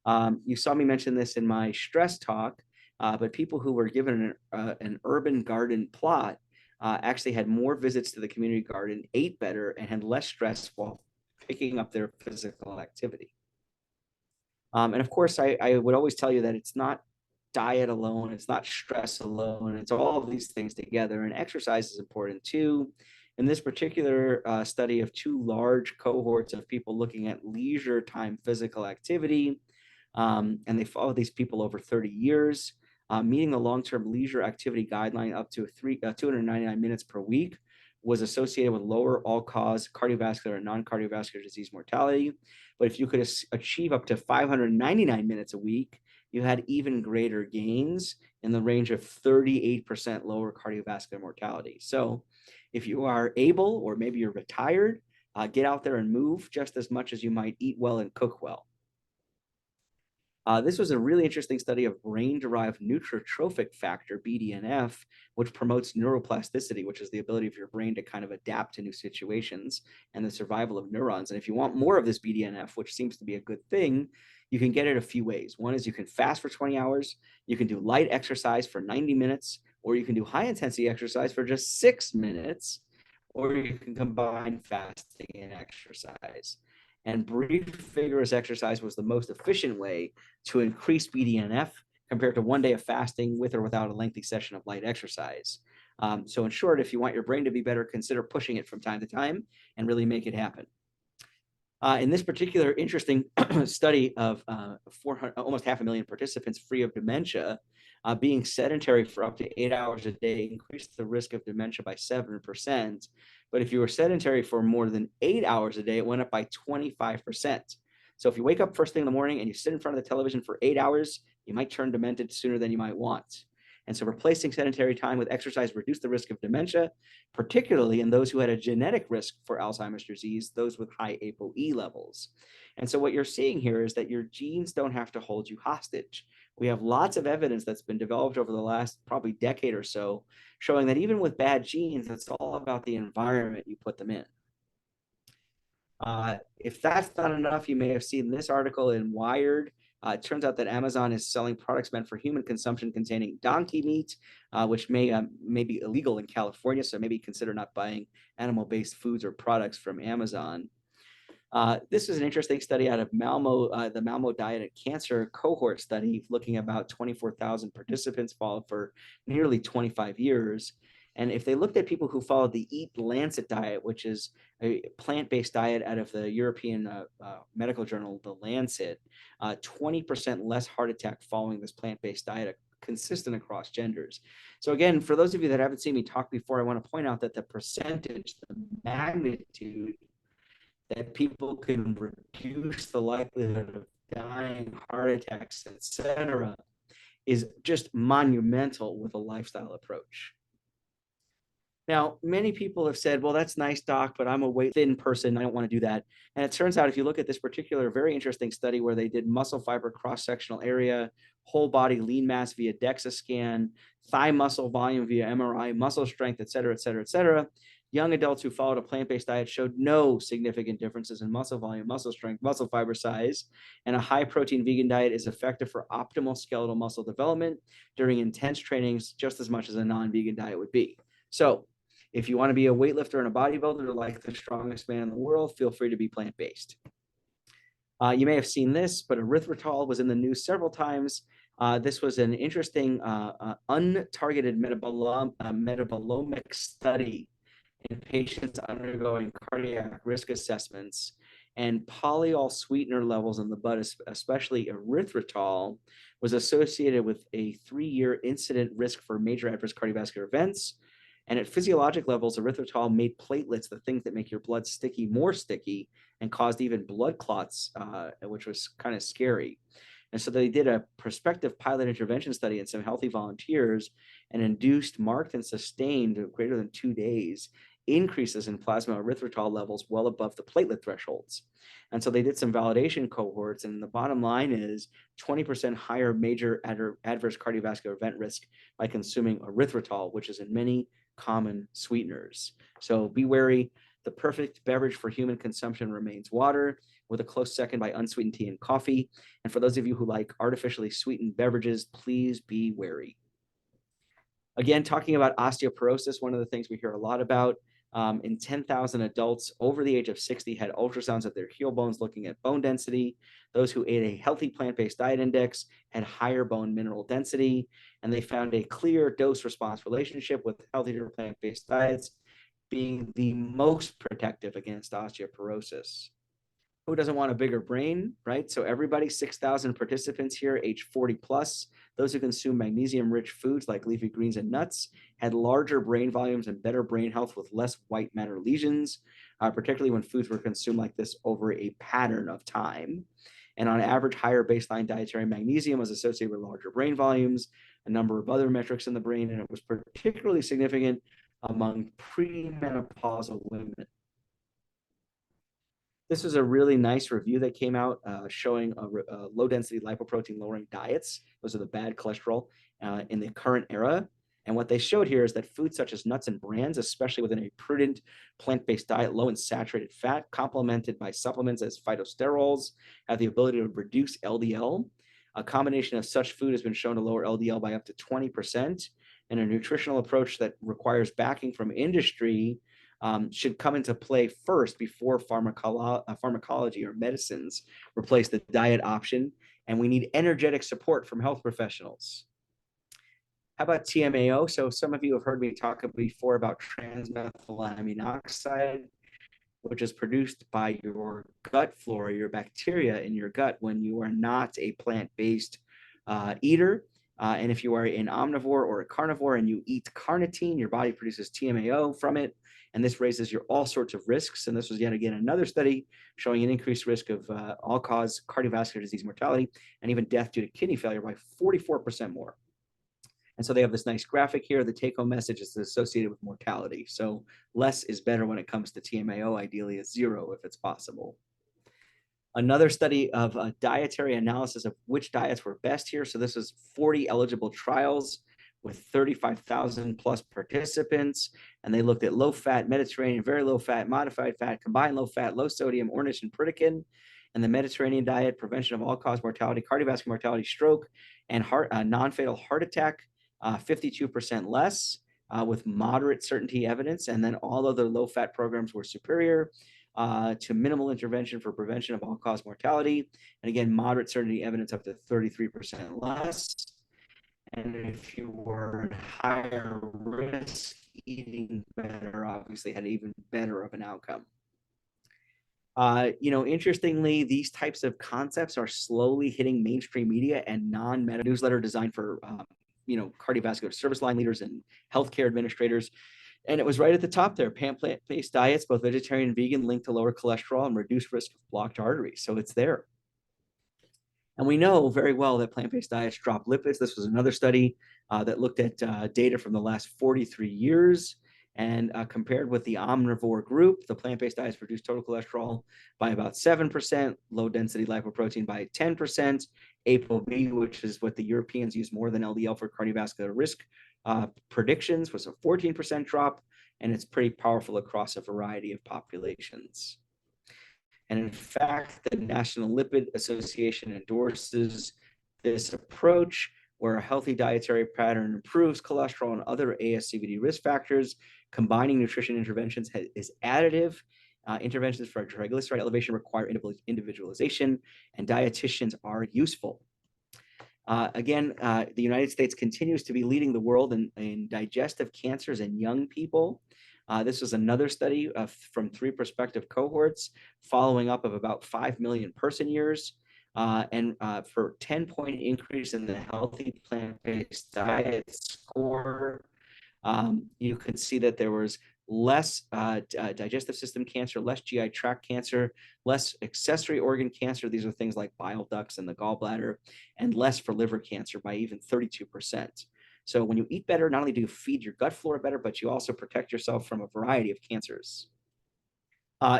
You saw me mention this in my stress talk, but people who were given an urban garden plot actually had more visits to the community garden, ate better, and had less stress while picking up their physical activity. And of course, I would always tell you that it's not diet alone, it's not stress alone, it's all of these things together, and exercise is important too. In this particular study of 2 large cohorts of people looking at leisure time physical activity, and they followed these people over 30 years, meeting the long-term leisure activity guideline up to 299 minutes per week was associated with lower all-cause cardiovascular and non-cardiovascular disease mortality. But if you could achieve up to 599 minutes a week, you had even greater gains in the range of 38% lower cardiovascular mortality. So if you are able, or maybe you're retired, get out there and move just as much as you might eat well and cook well. This was a really interesting study of brain-derived neurotrophic factor, BDNF, which promotes neuroplasticity, which is the ability of your brain to kind of adapt to new situations and the survival of neurons. And if you want more of this BDNF, which seems to be a good thing, you can get it a few ways. One is you can fast for 20 hours, you can do light exercise for 90 minutes, or you can do high-intensity exercise for just 6 minutes, or you can combine fasting and exercise. And brief, vigorous exercise was the most efficient way to increase BDNF compared to 1 day of fasting with or without a lengthy session of light exercise. So in short, if you want your brain to be better, consider pushing it from time to time and really make it happen. In this particular interesting study of 400, almost 500,000 participants free of dementia, being sedentary for up to 8 hours a day increased the risk of dementia by 7%. But if you were sedentary for more than 8 hours a day, it went up by 25%. So if you wake up first thing in the morning and you sit in front of the television for 8 hours, you might turn demented sooner than you might want. And so replacing sedentary time with exercise reduced the risk of dementia, particularly in those who had a genetic risk for Alzheimer's disease, those with high ApoE levels. And so what you're seeing here is that your genes don't have to hold you hostage. We have lots of evidence that's been developed over the last probably decade or so, showing that even with bad genes, it's all about the environment you put them in. If that's not enough, you may have seen this article in Wired. It turns out that Amazon is selling products meant for human consumption containing donkey meat, which may be illegal in California, so maybe consider not buying animal-based foods or products from Amazon. This is an interesting study out of Malmo, the Malmo Diet and Cancer cohort study, looking at about 24,000 participants followed for nearly 25 years. And if they looked at people who followed the Eat Lancet diet, which is a plant-based diet out of the European medical journal, The Lancet, 20% less heart attack following this plant-based diet, consistent across genders. So again, for those of you that haven't seen me talk before, I want to point out that the percentage, the magnitude that people can reduce the likelihood of dying, heart attacks, etc., is just monumental with a lifestyle approach. Now, many people have said, well, that's nice, doc, but I'm a weight thin person. I don't want to do that. And it turns out if you look at this particular very interesting study where they did muscle fiber cross-sectional area, whole body lean mass via DEXA scan, thigh muscle volume via MRI, muscle strength, et cetera, young adults who followed a plant-based diet showed no significant differences in muscle volume, muscle strength, muscle fiber size, and a high-protein vegan diet is effective for optimal skeletal muscle development during intense trainings just as much as a non-vegan diet would be. So if you want to be a weightlifter and a bodybuilder like the strongest man in the world, feel free to be plant-based. You may have seen this, but erythritol was in the news several times. This was an interesting untargeted metabolomic study in patients undergoing cardiac risk assessments, and polyol sweetener levels in the blood, especially erythritol, was associated with a 3-year incident risk for major adverse cardiovascular events. And at physiologic levels, erythritol made platelets, the things that make your blood sticky, more sticky, and caused even blood clots, which was kind of scary. And so they did a prospective pilot intervention study in some healthy volunteers and induced marked and sustained greater than 2 days increases in plasma erythritol levels well above the platelet thresholds. And so they did some validation cohorts, and the bottom line is 20% higher major adverse cardiovascular event risk by consuming erythritol, which is in many common sweeteners. So be wary. The perfect beverage for human consumption remains water, with a close second by unsweetened tea and coffee. And for those of you who like artificially sweetened beverages, please be wary. Again, talking about osteoporosis, one of the things we hear a lot about, in 10,000 adults over the age of 60 had ultrasounds of their heel bones looking at bone density. Those who ate a healthy plant-based diet index had higher bone mineral density, and they found a clear dose-response relationship with healthier plant-based diets being the most protective against osteoporosis. Who doesn't want a bigger brain, right? So everybody, 6,000 participants here, age 40 plus, those who consume magnesium-rich foods like leafy greens and nuts had larger brain volumes and better brain health with less white matter lesions, particularly when foods were consumed like this over a pattern of time. And on average, higher baseline dietary magnesium was associated with larger brain volumes, a number of other metrics in the brain, and it was particularly significant among premenopausal women. This was a really nice review that came out showing low density lipoprotein lowering diets. Those are the bad cholesterol in the current era. And what they showed here is that foods such as nuts and brands, especially within a prudent plant-based diet, low in saturated fat, complemented by supplements as phytosterols, have the ability to reduce LDL. A combination of such food has been shown to lower LDL by up to 20%. And a nutritional approach that requires backing from industry should come into play first before pharmacology or medicines replace the diet option. And we need energetic support from health professionals. How about TMAO? So some of you have heard me talk before about transmethylamine oxide, which is produced by your gut flora, your bacteria in your gut when you are not a plant-based eater. And if you are an omnivore or a carnivore and you eat carnitine, your body produces TMAO from it. And this raises your all sorts of risks. And this was yet again another study showing an increased risk of all-cause cardiovascular disease mortality and even death due to kidney failure by 44% more. And so they have this nice graphic here. The take-home message is associated with mortality. So less is better when it comes to TMAO, ideally is 0 if it's possible. Another study of a dietary analysis of which diets were best here. So this is 40 eligible trials with 35,000 plus participants. And they looked at low fat, Mediterranean, very low fat, modified fat, combined low fat, low sodium, Ornish and Pritikin. And the Mediterranean diet, prevention of all-cause mortality, cardiovascular mortality, stroke, and non-fatal heart attack, 52% less with moderate certainty evidence. And then all other low-fat programs were superior to minimal intervention for prevention of all-cause mortality. And again, moderate certainty evidence up to 33% less. And if you were higher risk, eating better obviously had even better of an outcome. Interestingly, these types of concepts are slowly hitting mainstream media and non-medical newsletter designed for, cardiovascular service line leaders and healthcare administrators. And it was right at the top there, plant-based diets, both vegetarian and vegan, linked to lower cholesterol and reduced risk of blocked arteries. So it's there. And we know very well that plant-based diets drop lipids. This was another study that looked at data from the last 43 years. And compared with the omnivore group, the plant-based diets reduced total cholesterol by about 7%, low-density lipoprotein by 10%, ApoB, which is what the Europeans use more than LDL for cardiovascular risk predictions, was a 14% drop, and it's pretty powerful across a variety of populations. And in fact, the National Lipid Association endorses this approach where a healthy dietary pattern improves cholesterol and other ASCVD risk factors. Combining nutrition interventions is additive. Interventions for triglyceride elevation require individualization, and dietitians are useful. Again, the United States continues to be leading the world in digestive cancers in young people. This was another study from 3 prospective cohorts following up of about 5 million person years. And for 10-point increase in the healthy plant-based diet score, you could see that there was less digestive system cancer, less GI tract cancer, less accessory organ cancer. These are things like bile ducts and the gallbladder, and less for liver cancer by even 32%. So when you eat better, not only do you feed your gut flora better, but you also protect yourself from a variety of cancers.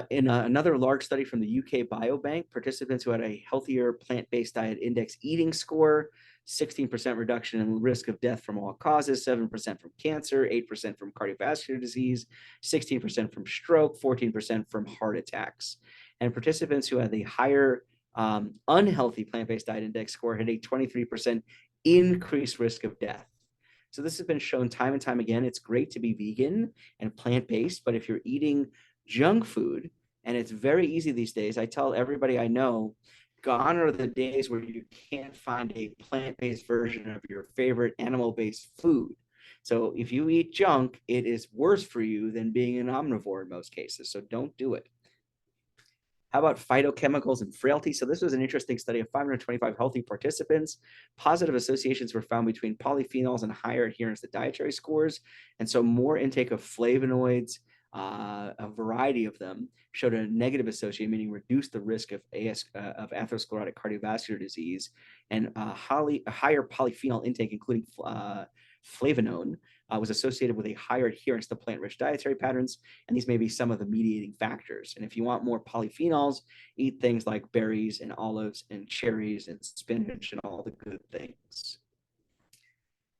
In another large study from the UK Biobank, participants who had a healthier plant-based diet index eating score, 16% reduction in risk of death from all causes, 7% from cancer, 8% from cardiovascular disease, 16% from stroke, 14% from heart attacks. And participants who had the higher unhealthy plant-based diet index score had a 23% increased risk of death. So this has been shown time and time again. It's great to be vegan and plant-based, but if you're eating junk food, and it's very easy these days, I tell everybody I know, gone are the days where you can't find a plant-based version of your favorite animal-based food. So if you eat junk, it is worse for you than being an omnivore in most cases. So don't do it. How about phytochemicals and frailty? So this was an interesting study of 525 healthy participants. Positive associations were found between polyphenols and higher adherence to dietary scores. And so more intake of flavonoids, a variety of them showed a negative association, meaning reduced the risk of atherosclerotic cardiovascular disease, and a higher polyphenol intake, including flavonone, was associated with a higher adherence to plant-rich dietary patterns, and these may be some of the mediating factors. And if you want more polyphenols, eat things like berries and olives and cherries and spinach and all the good things.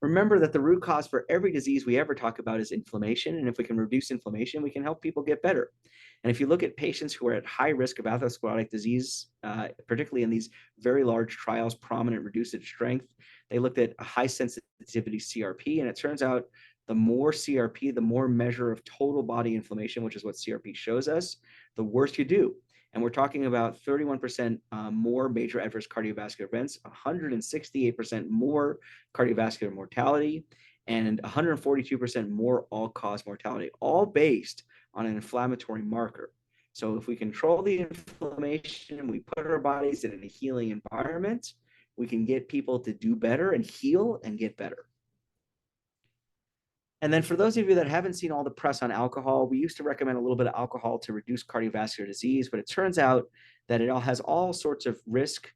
Remember that the root cause for every disease we ever talk about is inflammation, and if we can reduce inflammation, we can help people get better. And if you look at patients who are at high risk of atherosclerotic disease, particularly in these very large trials, prominent reduced strength, they looked at a high sensitivity CRP, and it turns out the more CRP, the more measure of total body inflammation, which is what CRP shows us, the worse you do. And we're talking about 31% more major adverse cardiovascular events, 168% more cardiovascular mortality, and 142% more all-cause mortality, all based on an inflammatory marker. So if we control the inflammation and we put our bodies in a healing environment, we can get people to do better and heal and get better. And then for those of you that haven't seen all the press on alcohol, we used to recommend a little bit of alcohol to reduce cardiovascular disease, but it turns out that it all has all sorts of risk,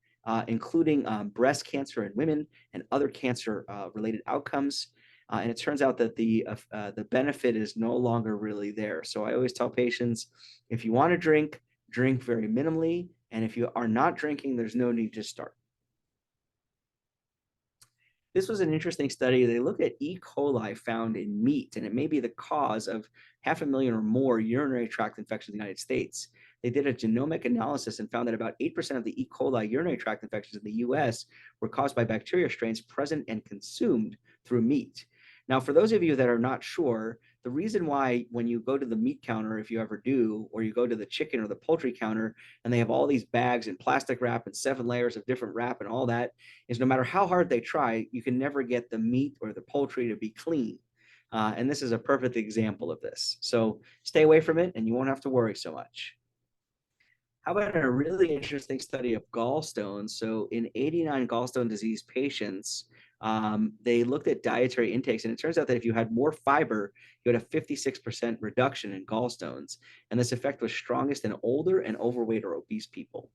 including breast cancer in women and other cancer related outcomes. And it turns out that the benefit is no longer really there. So I always tell patients, if you want to drink, drink very minimally. And if you are not drinking, there's no need to start. This was an interesting study. They looked at E. coli found in meat, and it may be the cause of 500,000 or more urinary tract infections in the United States. They did a genomic analysis and found that about 8% of the E. coli urinary tract infections in the US were caused by bacteria strains present and consumed through meat. Now, for those of you that are not sure, the reason why when you go to the meat counter, if you ever do, or you go to the chicken or the poultry counter, and they have all these bags and plastic wrap and 7 layers of different wrap and all that, is no matter how hard they try, you can never get the meat or the poultry to be clean. And this is a perfect example of this. So stay away from it and you won't have to worry so much. How about a really interesting study of gallstones? So in 89 gallstone disease patients, they looked at dietary intakes, and it turns out that if you had more fiber, you had a 56% reduction in gallstones. And this effect was strongest in older and overweight or obese people.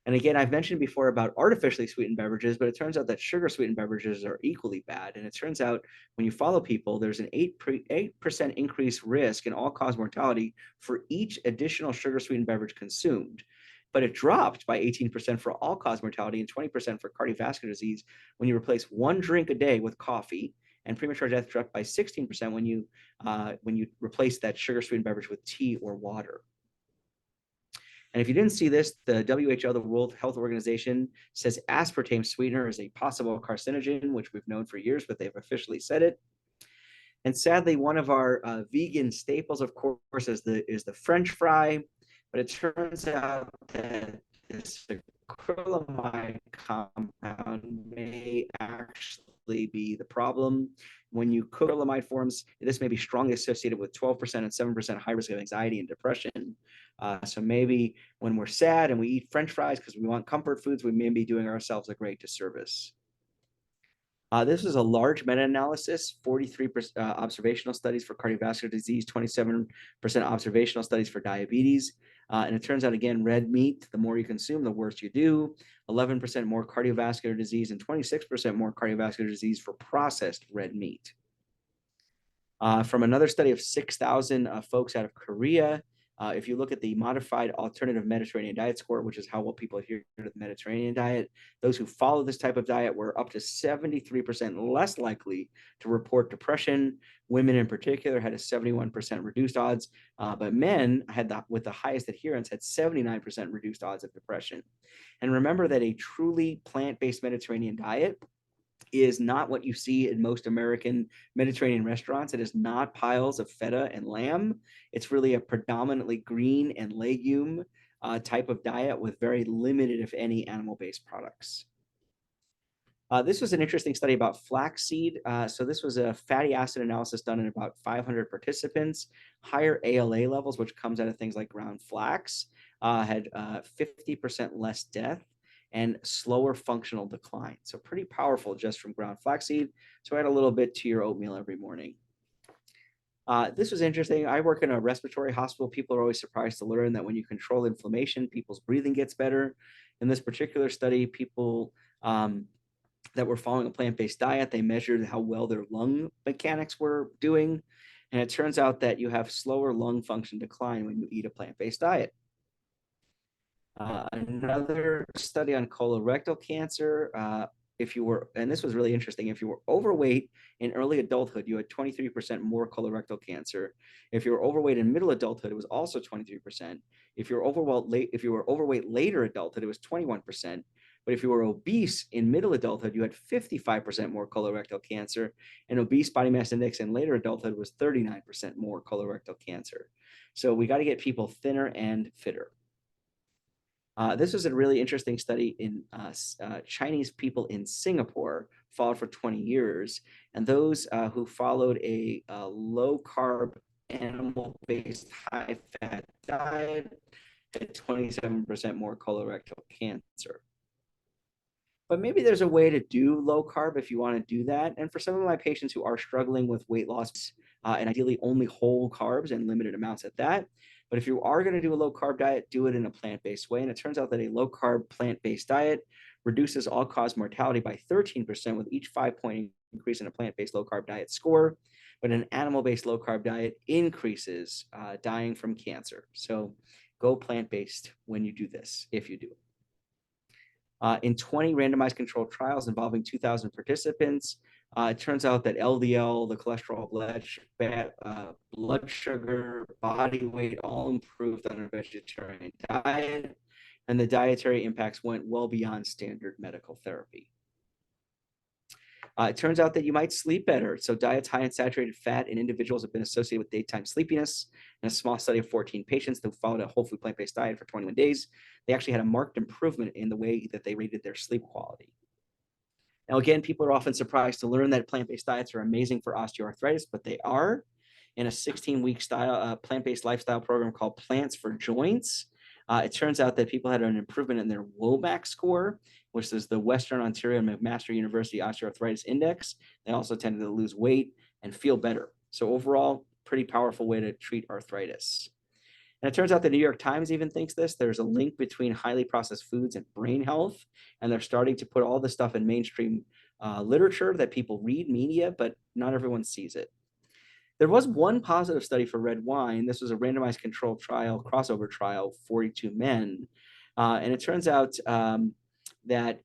And again, I've mentioned before about artificially sweetened beverages, but it turns out that sugar sweetened beverages are equally bad. And it turns out when you follow people, there's an 8% increased risk in all-cause mortality for each additional sugar sweetened beverage consumed. But it dropped by 18% for all-cause mortality and 20% for cardiovascular disease when you replace 1 drink a day with coffee, and premature death dropped by 16% when you replace that sugar sweetened beverage with tea or water. And if you didn't see this, the WHO, the World Health Organization, says aspartame sweetener is a possible carcinogen, which we've known for years, but they've officially said it. And sadly, one of our vegan staples, of course, is the French fry. But it turns out that this acrylamide compound may actually be the problem. When you cook acrylamide forms, this may be strongly associated with 12% and 7% high risk of anxiety and depression. So maybe when we're sad and we eat French fries because we want comfort foods, we may be doing ourselves a great disservice. This is a large meta-analysis, 43% observational studies for cardiovascular disease, 27% observational studies for diabetes. And it turns out, again, red meat, the more you consume, the worse you do. 11% more cardiovascular disease and 26% more cardiovascular disease for processed red meat. From another study of 6,000 folks out of Korea, if you look at the modified alternative Mediterranean diet score, which is how well people adhere to the Mediterranean diet, those who follow this type of diet were up to 73% less likely to report depression. Women in particular had a 71% reduced odds, but men with the highest adherence had 79% reduced odds of depression. And remember that a truly plant-based Mediterranean diet is not what you see in most American Mediterranean restaurants. It is not piles of feta and lamb. It's really a predominantly green and legume type of diet with very limited, if any, animal-based products. This was an interesting study about flaxseed. So this was a fatty acid analysis done in about 500 participants. Higher ALA levels, which comes out of things like ground flax, had 50% less death and slower functional decline. So pretty powerful just from ground flaxseed. So add a little bit to your oatmeal every morning. This was interesting. I work in a respiratory hospital. People are always surprised to learn that when you control inflammation, people's breathing gets better. In this particular study, people that were following a plant-based diet, they measured how well their lung mechanics were doing. And it turns out that you have slower lung function decline when you eat a plant-based diet. Another study on colorectal cancer, if you were, and this was really interesting, if you were overweight in early adulthood, you had 23% more colorectal cancer. If you were overweight in middle adulthood, it was also 23%. If you were overweight later adulthood, it was 21%. But if you were obese in middle adulthood, you had 55% more colorectal cancer, and obese body mass index in later adulthood was 39% more colorectal cancer. So we got to get people thinner and fitter. This was a really interesting study in Chinese people in Singapore, followed for 20 years. And those who followed a low-carb, animal-based, high-fat diet had 27% more colorectal cancer. But maybe there's a way to do low-carb if you want to do that. And for some of my patients who are struggling with weight loss, and ideally only whole carbs and limited amounts at that, but if you are going to do a low-carb diet, do it in a plant-based way. And it turns out that a low-carb plant-based diet reduces all-cause mortality by 13% with each 5-point increase in a plant-based low-carb diet score. But an animal-based low-carb diet increases dying from cancer. So go plant-based when you do this, if you do. In 20 randomized controlled trials involving 2,000 participants, it turns out that LDL, the cholesterol, blood sugar, body weight all improved on a vegetarian diet, and the dietary impacts went well beyond standard medical therapy. It turns out that you might sleep better. So diets high in saturated fat in individuals have been associated with daytime sleepiness. In a small study of 14 patients that followed a whole food plant-based diet for 21 days, they actually had a marked improvement in the way that they rated their sleep quality. Now, again, people are often surprised to learn that plant-based diets are amazing for osteoarthritis, but they are. In a 16-week plant-based lifestyle program called Plants for Joints, it turns out that people had an improvement in their WOMAC score, which is the Western Ontario and McMaster University Osteoarthritis Index. They also tended to lose weight and feel better. So overall, pretty powerful way to treat arthritis. And it turns out the New York Times even thinks this. There's a link between highly processed foods and brain health, and they're starting to put all this stuff in mainstream literature that people read, media, but not everyone sees it. There was one positive study for red wine. This was a randomized controlled trial, crossover trial, 42 men. And it turns out that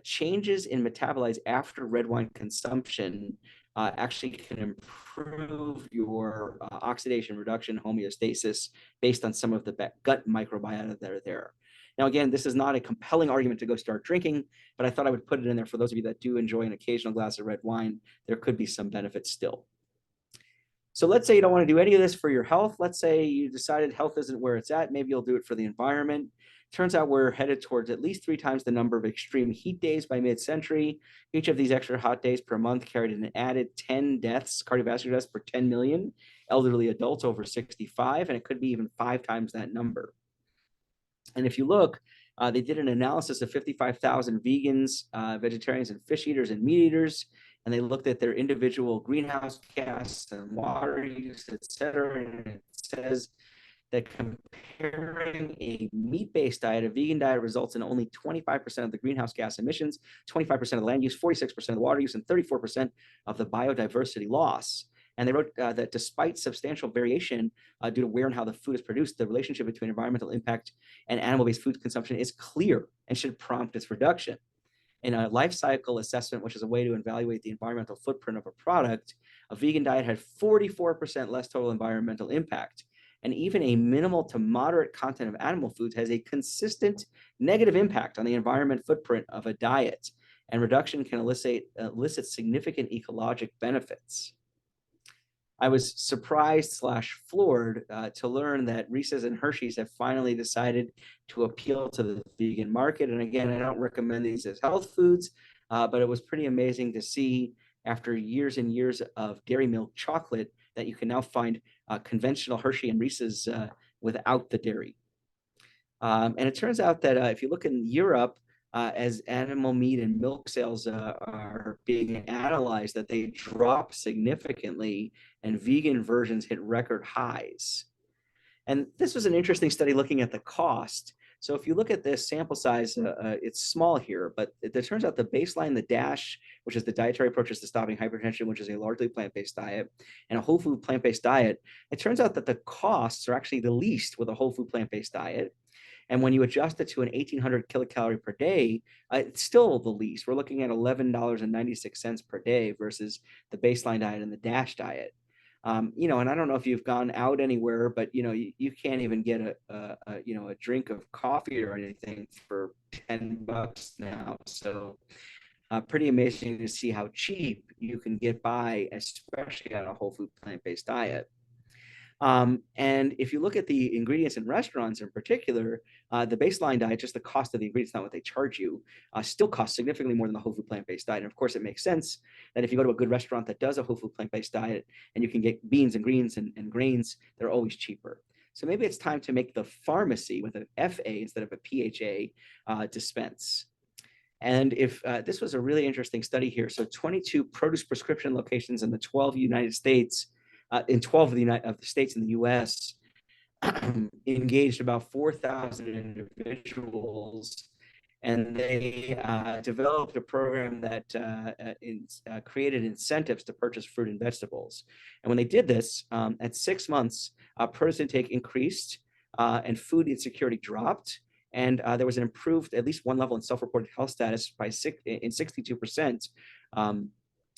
changes in metabolites after red wine consumption actually can improve your oxidation reduction, homeostasis, based on some of the gut microbiota that are there. Now, again, this is not a compelling argument to go start drinking, but I thought I would put it in there for those of you that do enjoy an occasional glass of red wine. There could be some benefits still. So let's say you don't want to do any of this for your health. Let's say you decided health isn't where it's at. Maybe you'll do it for the environment. Turns out we're headed towards at least 3 times the number of extreme heat days by mid-century. Each of these extra hot days per month carried an added 10 deaths, cardiovascular deaths per 10 million elderly adults over 65, and it could be even 5 times that number. And if you look, they did an analysis of 55,000 vegans, vegetarians, and fish eaters and meat eaters, and they looked at their individual greenhouse gas and water use, et cetera. And it says that comparing a meat-based diet, a vegan diet, results in only 25% of the greenhouse gas emissions, 25% of the land use, 46% of the water use, and 34% of the biodiversity loss. And they wrote that despite substantial variation due to where and how the food is produced, the relationship between environmental impact and animal-based food consumption is clear and should prompt its reduction. In a life cycle assessment, which is a way to evaluate the environmental footprint of a product, a vegan diet had 44% less total environmental impact. And even a minimal to moderate content of animal foods has a consistent negative impact on the environment footprint of a diet. And reduction can elicit significant ecologic benefits. I was surprised / floored to learn that Reese's and Hershey's have finally decided to appeal to the vegan market. And again, I don't recommend these as health foods, but it was pretty amazing to see after years and years of dairy milk chocolate that you can now find conventional Hershey and Reese's without the dairy. And it turns out that if you look in Europe, as animal meat and milk sales are being analyzed, that they drop significantly and vegan versions hit record highs. And this was an interesting study looking at the cost. So if you look at this sample size, it's small here, but it turns out the baseline, the DASH, which is the dietary approaches to stopping hypertension, which is a largely plant-based diet, and a whole food plant-based diet, it turns out that the costs are actually the least with a whole food plant-based diet. And when you adjust it to an 1,800 kilocalorie per day, it's still the least. We're looking at $11.96 per day versus the baseline diet and the DASH diet. You know, and I don't know if you've gone out anywhere, but you know, you can't even get a drink of coffee or anything for $10 now. So pretty amazing to see how cheap you can get by, especially on a whole food plant-based diet. And if you look at the ingredients in restaurants in particular, the baseline diet, just the cost of the ingredients, not what they charge you, still costs significantly more than the whole food plant-based diet. And of course, it makes sense that if you go to a good restaurant that does a whole food plant-based diet and you can get beans and greens and grains, they're always cheaper. So maybe it's time to make the pharmacy with an FA instead of a PHA dispense. And if this was a really interesting study here. So 22 produce prescription locations in the 12 United States, in 12 of the states in the US, engaged about 4,000 individuals, and they developed a program that created incentives to purchase fruit and vegetables. And when they did this, at 6 months, produce intake increased and food insecurity dropped. And there was an improved, at least one level in self-reported health status in 62%,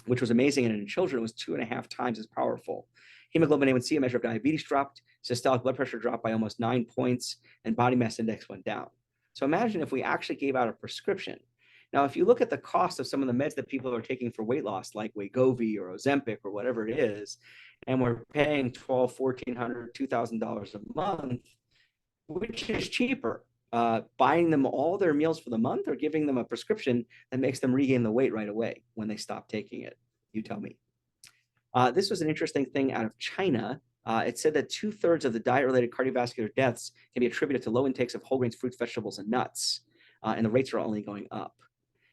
which was amazing. And in children, it was 2.5 times as powerful. Hemoglobin A1C, a measure of diabetes, dropped. Systolic blood pressure dropped by almost 9 points, and body mass index went down. So imagine if we actually gave out a prescription. Now, if you look at the cost of some of the meds that people are taking for weight loss, like Wegovy or Ozempic or whatever it is, and we're paying $1,200, $1,400, $2,000 a month, which is cheaper? Buying them all their meals for the month, or giving them a prescription that makes them regain the weight right away when they stop taking it? You tell me. This was an interesting thing out of China. It said that 2/3 of the diet-related cardiovascular deaths can be attributed to low intakes of whole grains, fruits, vegetables, and nuts, and the rates are only going up.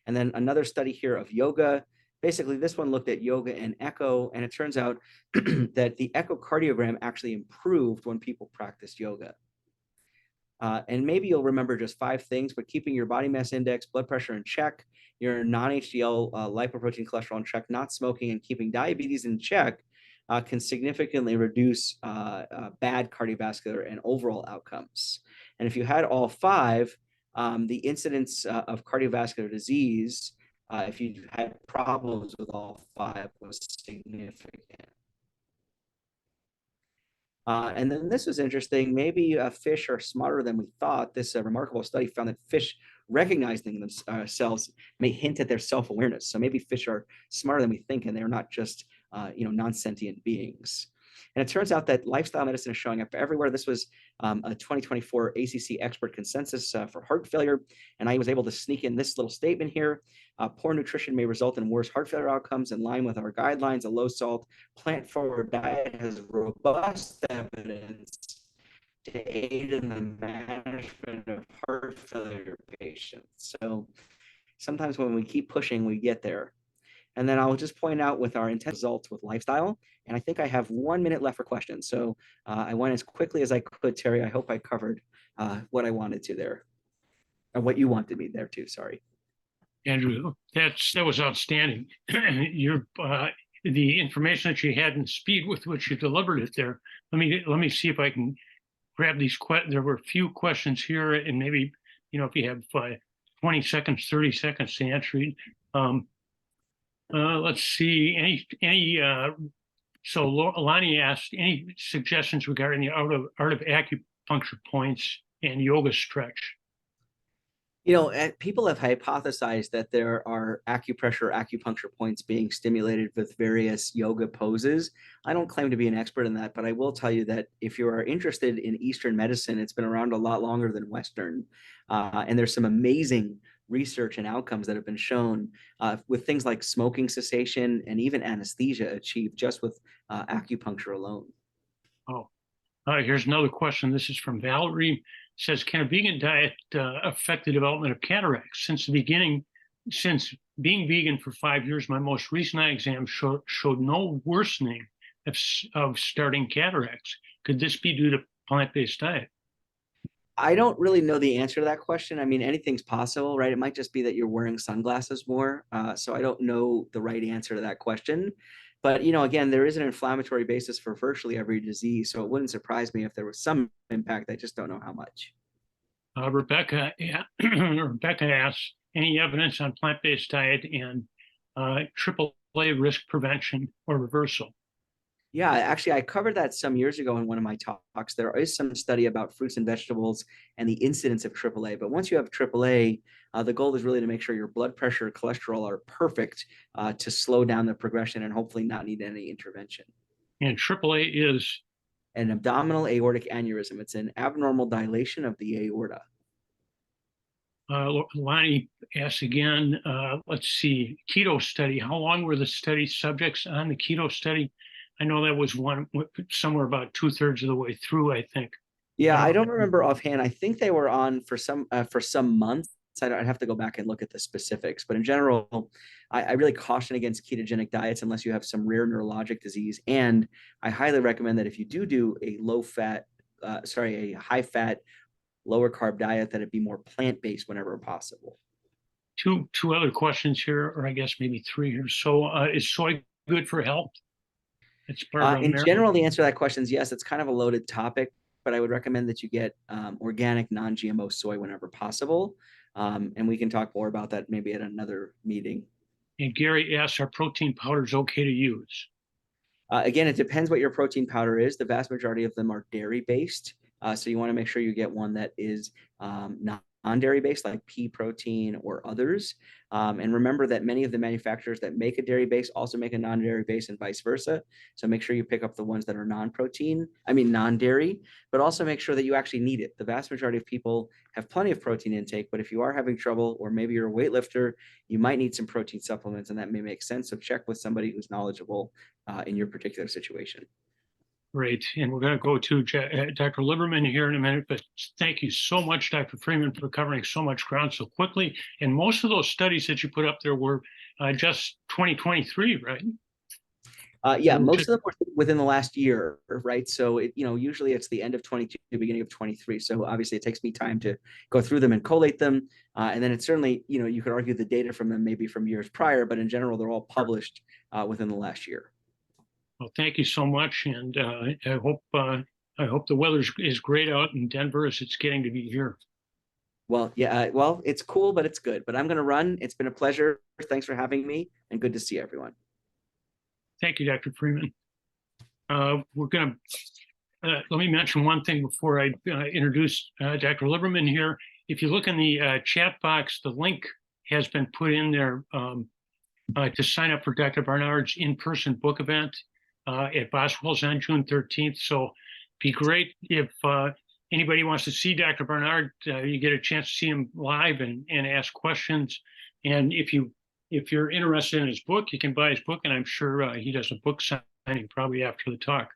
And then another study here of yoga. Basically, this one looked at yoga and echo, and it turns out that the echocardiogram actually improved when people practiced yoga. And maybe you'll remember just 5 things, but keeping your body mass index, blood pressure in check, your non-HDL lipoprotein cholesterol in check, not smoking, and keeping diabetes in check can significantly reduce bad cardiovascular and overall outcomes. And if you had all 5, the incidence of cardiovascular disease, if you had problems with all 5, was significant. And then this was interesting. Maybe fish are smarter than we thought. This remarkable study found that fish recognizing themselves may hint at their self-awareness. So maybe fish are smarter than we think, and they're not just non-sentient beings. And it turns out that lifestyle medicine is showing up everywhere. This was a 2024 ACC expert consensus for heart failure. And I was able to sneak in this little statement here. Poor nutrition may result in worse heart failure outcomes. In line with our guidelines, a low salt, plant-forward diet has robust evidence to aid in the management of heart failure patients. So sometimes when we keep pushing, we get there. And then I'll just point out with our intense results with lifestyle. And I think I have 1 minute left for questions. So I went as quickly as I could, Terry. I hope I covered what I wanted to there, or what you wanted me there too, sorry. Andrew, that was outstanding. The information that you had and speed with which you delivered it there. Let me see if I can grab these. There were a few questions here, and maybe if you have 20 seconds, 30 seconds to answer it. Let's see. So Lonnie asked, any suggestions regarding the art of acupuncture points and yoga stretch? People have hypothesized that there are acupuncture points being stimulated with various yoga poses. I don't claim to be an expert in that, but I will tell you that if you are interested in Eastern medicine, it's been around a lot longer than Western. And there's some amazing research and outcomes that have been shown with things like smoking cessation and even anesthesia achieved just with acupuncture alone. Oh, here's another question. This is from Valerie. says, can a vegan diet affect the development of cataracts? Since being vegan for 5 years, my most recent eye exam showed no worsening of starting cataracts. Could this be due to plant-based diet? I don't really know the answer to that question. I mean, anything's possible, right? It might just be that you're wearing sunglasses more. So I don't know the right answer to that question. But, again, there is an inflammatory basis for virtually every disease. So it wouldn't surprise me if there was some impact. I just don't know how much. Rebecca asks, any evidence on plant-based diet and AAA risk prevention or reversal? Yeah, actually, I covered that some years ago in one of my talks. There is some study about fruits and vegetables and the incidence of AAA. But once you have AAA, the goal is really to make sure your blood pressure, cholesterol are perfect to slow down the progression and hopefully not need any intervention. And AAA is? An abdominal aortic aneurysm. It's an abnormal dilation of the aorta. Lonnie asks again, let's see, keto study. How long were the study subjects on the keto study? I know that was one somewhere about 2/3 of the way through, I think. Yeah, I don't remember offhand. I think they were on for some months. I'd have to go back and look at the specifics. But in general, I really caution against ketogenic diets unless you have some rare neurologic disease. And I highly recommend that if you do a a high fat, lower carb diet, that it be more plant-based whenever possible. Two other questions here, or I guess maybe three here. So is soy good for health? It's in general, the answer to that question is yes. It's kind of a loaded topic, but I would recommend that you get organic, non-GMO soy whenever possible. And we can talk more about that maybe at another meeting. And Gary asks, are protein powders okay to use? Again, it depends what your protein powder is. The vast majority of them are dairy-based. So you want to make sure you get one that is non-dairy based, like pea protein or others. And remember that many of the manufacturers that make a dairy base also make a non-dairy base and vice versa. So make sure you pick up the ones that are non-dairy, but also make sure that you actually need it. The vast majority of people have plenty of protein intake, but if you are having trouble, or maybe you're a weightlifter, you might need some protein supplements, and that may make sense. So check with somebody who's knowledgeable in your particular situation. Great. And we're going to go to Dr. Liberman here in a minute, but thank you so much, Dr. Freeman, for covering so much ground so quickly. And most of those studies that you put up there were just 2023, right? Yeah, most of them were within the last year, right? So usually it's the end of 22, beginning of 23. So obviously it takes me time to go through them and collate them. And then it's certainly, you could argue the data from them maybe from years prior, but in general, they're all published within the last year. Well, thank you so much, and I hope the weather is great out in Denver as it's getting to be here. Well, yeah, well, it's cool, but it's good. But I'm going to run. It's been a pleasure. Thanks for having me, and good to see everyone. Thank you, Dr. Freeman. We're going to let me mention one thing before I introduce Dr. Liberman here. If you look in the chat box, the link has been put in there to sign up for Dr. Barnard's in-person book event at Boswell's on June 13th. So it'd be great if anybody wants to see Dr. Barnard, you get a chance to see him live and ask questions. And if you're interested in his book, you can buy his book, and I'm sure he does a book signing probably after the talk.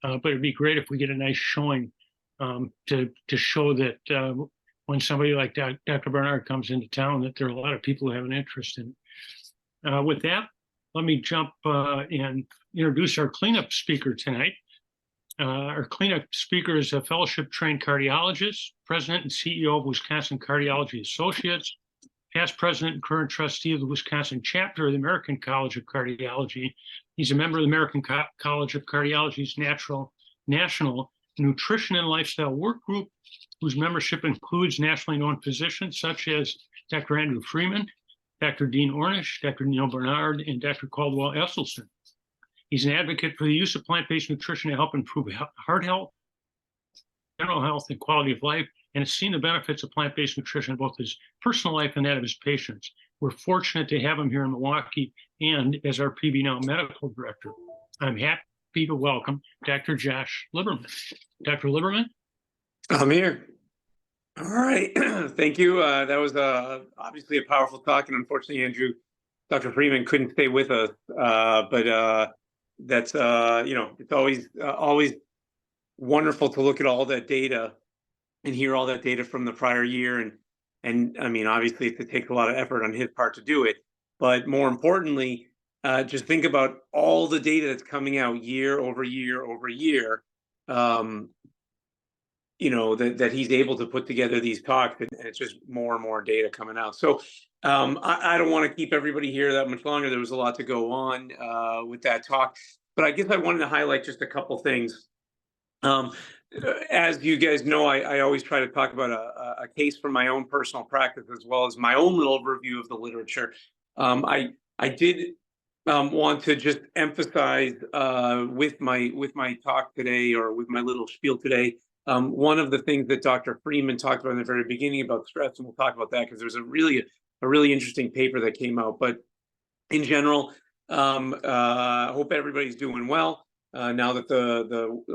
But it'd be great if we get a nice showing to show that when somebody like Dr. Barnard comes into town, that there are a lot of people who have an interest in it. With that, let me jump and introduce our cleanup speaker tonight. Our cleanup speaker is a fellowship-trained cardiologist, president and CEO of Wisconsin Cardiology Associates, past president and current trustee of the Wisconsin chapter of the American College of Cardiology. He's a member of the American College of Cardiology's National Nutrition and Lifestyle Work Group, whose membership includes nationally known physicians such as Dr. Andrew Freeman, Dr. Dean Ornish, Dr. Neil Bernard, and Dr. Caldwell Esselstyn. He's an advocate for the use of plant-based nutrition to help improve heart health, general health, and quality of life, and has seen the benefits of plant-based nutrition in both his personal life and that of his patients. We're fortunate to have him here in Milwaukee and as our PBNOW medical director. I'm happy to welcome Dr. Josh Liberman. Dr. Liberman? I'm here. All right. Thank you. That was obviously a powerful talk, and unfortunately, Dr. Freeman couldn't stay with us. But that's it's always wonderful to look at all that data and hear all that data from the prior year. And I mean, obviously, it takes a lot of effort on his part to do it. But more importantly, just think about all the data that's coming out year over year over year. That he's able to put together these talks, and it's just more and more data coming out. So I don't want to keep everybody here that much longer. There was a lot to go on with that talk, but I guess I wanted to highlight just a couple things. As you guys know, I always try to talk about a case from my own personal practice, as well as my own little review of the literature. I did want to just emphasize with my talk today, or with my little spiel today, one of the things that Dr. Freeman talked about in the very beginning about stress, and we'll talk about that because there's a really interesting paper that came out. But in general, I hope everybody's doing well now that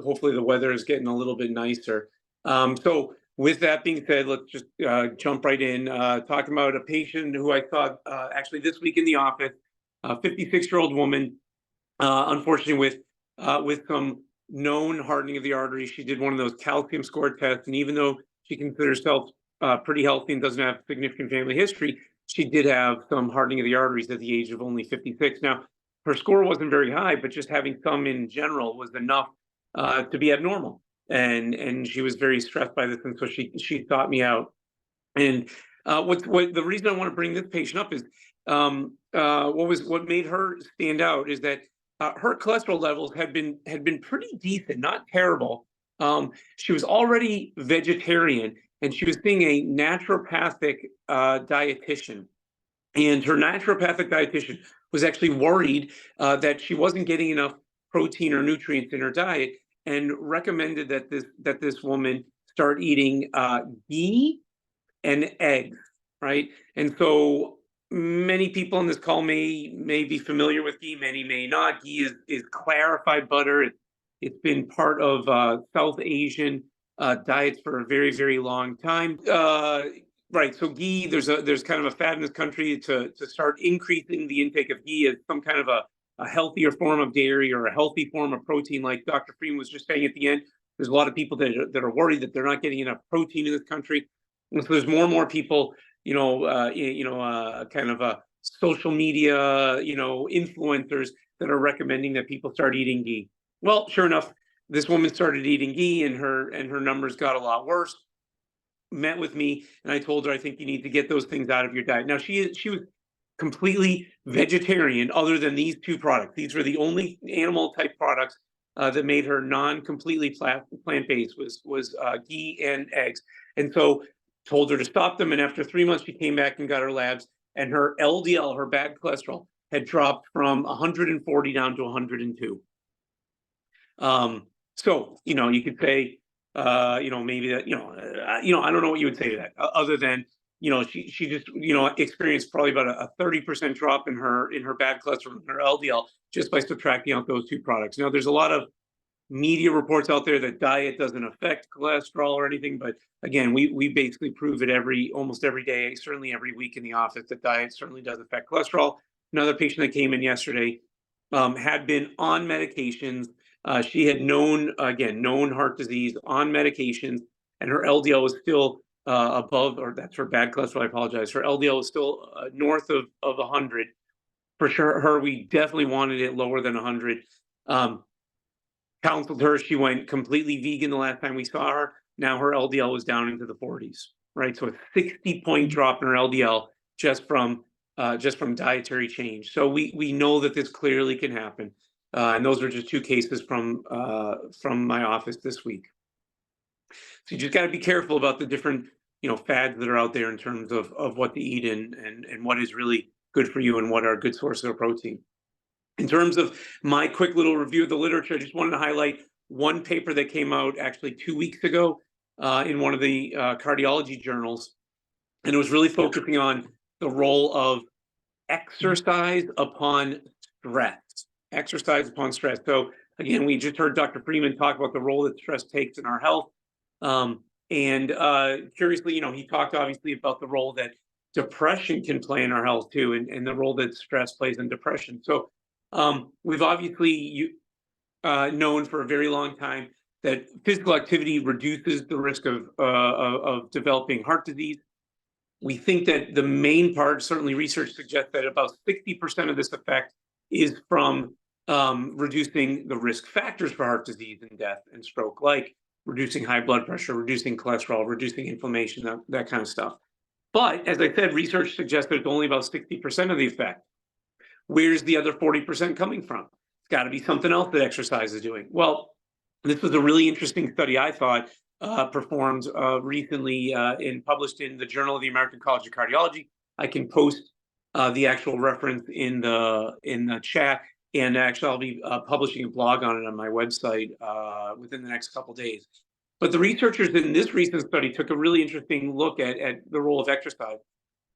hopefully the weather is getting a little bit nicer. So with that being said, let's just jump right in, talking about a patient who I saw actually this week in the office, a 56-year-old woman, unfortunately with some known hardening of the arteries. She did one of those calcium score tests, and even though she considers herself pretty healthy and doesn't have significant family history, she did have some hardening of the arteries at the age of only 56. Now, her score wasn't very high, but just having some in general was enough to be abnormal. And she was very stressed by this, and so she sought me out. And what the reason I want to bring this patient up is what made her stand out is that her cholesterol levels had been pretty decent, not terrible. She was already vegetarian, and she was seeing a naturopathic dietitian. And her naturopathic dietitian was actually worried that she wasn't getting enough protein or nutrients in her diet, and recommended that this woman start eating ghee and eggs, right? And so many people on this call may be familiar with ghee, many may not. Ghee is clarified butter. It's been part of South Asian diets for a very, very long time. Right, so ghee, there's kind of a fad in this country to start increasing the intake of ghee as some kind of a healthier form of dairy, or a healthy form of protein, like Dr. Freeman was just saying at the end. There's a lot of people that are worried that they're not getting enough protein in this country, and so there's more and more people, kind of social media, influencers that are recommending that people start eating ghee. Well, sure enough, this woman started eating ghee, and her numbers got a lot worse. Met with me, and I told her, I think you need to get those things out of your diet. Now, she was completely vegetarian, other than these two products. These were the only animal type products that made her completely plant-based, was ghee and eggs. And so told her to stop them, and after 3 months she came back and got her labs, and her LDL, her bad cholesterol, had dropped from 140 down to 102. So you could say maybe that, I don't know what you would say to that, other than, she just, experienced probably about a 30% drop in her bad cholesterol and her LDL, just by subtracting out those two products. Now, there's a lot of media reports out there that diet doesn't affect cholesterol or anything, but again, we basically prove it almost every day, certainly every week in the office, that diet certainly does affect cholesterol. Another patient that came in yesterday had been on medications. She had known heart disease, on medications, and her LDL was still above, or that's her bad cholesterol, I apologize. Her LDL was still north of 100. For sure, we definitely wanted it lower than 100. Counseled her. She went completely vegan the last time we saw her. Now her LDL was down into the 40s, right? So a 60-point drop in her LDL just from dietary change. So we know that this clearly can happen. And those are just two cases from my office this week. So you just got to be careful about the different fads that are out there in terms of what to eat and what is really good for you and what are good sources of protein. In terms of my quick little review of the literature, I just wanted to highlight one paper that came out actually 2 weeks ago in one of the cardiology journals, and it was really focusing on the role of exercise upon stress. Exercise upon stress. So again, we just heard Dr. Freeman talk about the role that stress takes in our health. And curiously, he talked obviously about the role that depression can play in our health too, and the role that stress plays in depression. So we've obviously known for a very long time that physical activity reduces the risk of developing heart disease. We think that the main part, certainly research suggests that about 60% of this effect is from reducing the risk factors for heart disease and death and stroke, like reducing high blood pressure, reducing cholesterol, reducing inflammation, that kind of stuff. But as I said, research suggests that it's only about 60% of the effect. Where's the other 40% coming from? It's got to be something else that exercise is doing. Well, this was a really interesting study, I thought, performed recently and published in the Journal of the American College of Cardiology. I can post the actual reference in the chat, and actually I'll be publishing a blog on it on my website within the next couple of days. But the researchers in this recent study took a really interesting look at the role of exercise,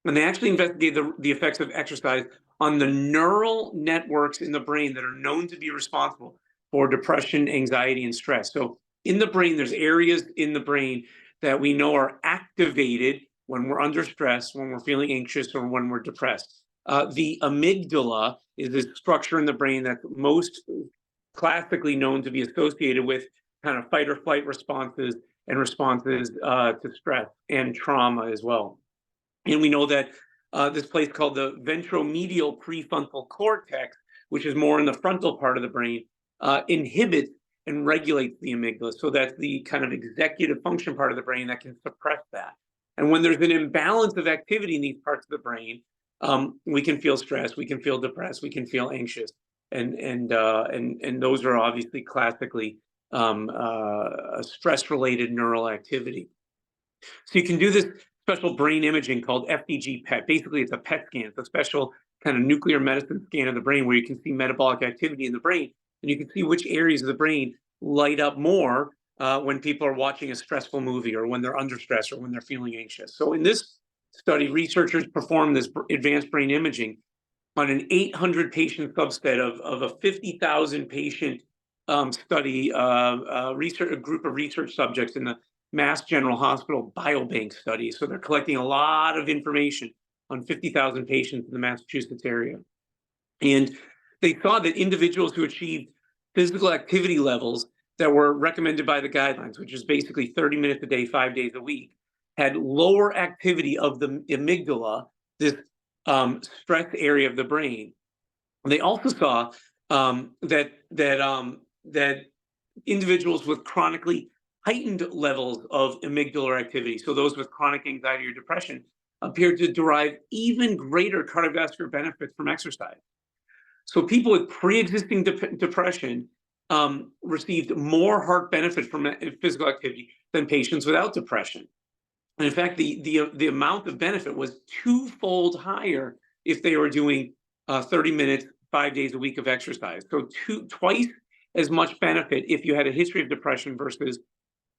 and they actually investigated the effects of exercise on the neural networks in the brain that are known to be responsible for depression, anxiety, and stress. So in the brain, there's areas in the brain that we know are activated when we're under stress, when we're feeling anxious, or when we're depressed. The amygdala is this structure in the brain that's most classically known to be associated with kind of fight or flight responses and responses to stress and trauma as well. And we know that this place called the ventromedial prefrontal cortex, which is more in the frontal part of the brain, inhibits and regulates the amygdala. So that's the kind of executive function part of the brain that can suppress that. And when there's an imbalance of activity in these parts of the brain, we can feel stressed, we can feel depressed, we can feel anxious, and those are obviously classically stress-related neural activity. So you can do this special brain imaging called FDG PET. Basically, it's a PET scan. It's a special kind of nuclear medicine scan of the brain where you can see metabolic activity in the brain, and you can see which areas of the brain light up more when people are watching a stressful movie, or when they're under stress, or when they're feeling anxious. So in this study, researchers performed this advanced brain imaging on an 800 patient subset of a 50,000 patient study, a group of research subjects in the Mass General Hospital Biobank study. So they're collecting a lot of information on 50,000 patients in the Massachusetts area. And they saw that individuals who achieved physical activity levels that were recommended by the guidelines, which is basically 30 minutes a day, 5 days a week, had lower activity of the amygdala, this stress area of the brain. And they also saw that individuals with chronically heightened levels of amygdala activity, so those with chronic anxiety or depression, appeared to derive even greater cardiovascular benefits from exercise. So people with pre-existing depression received more heart benefit from physical activity than patients without depression. And in fact, the amount of benefit was twofold higher if they were doing 30 minutes, 5 days a week of exercise. So twice as much benefit if you had a history of depression versus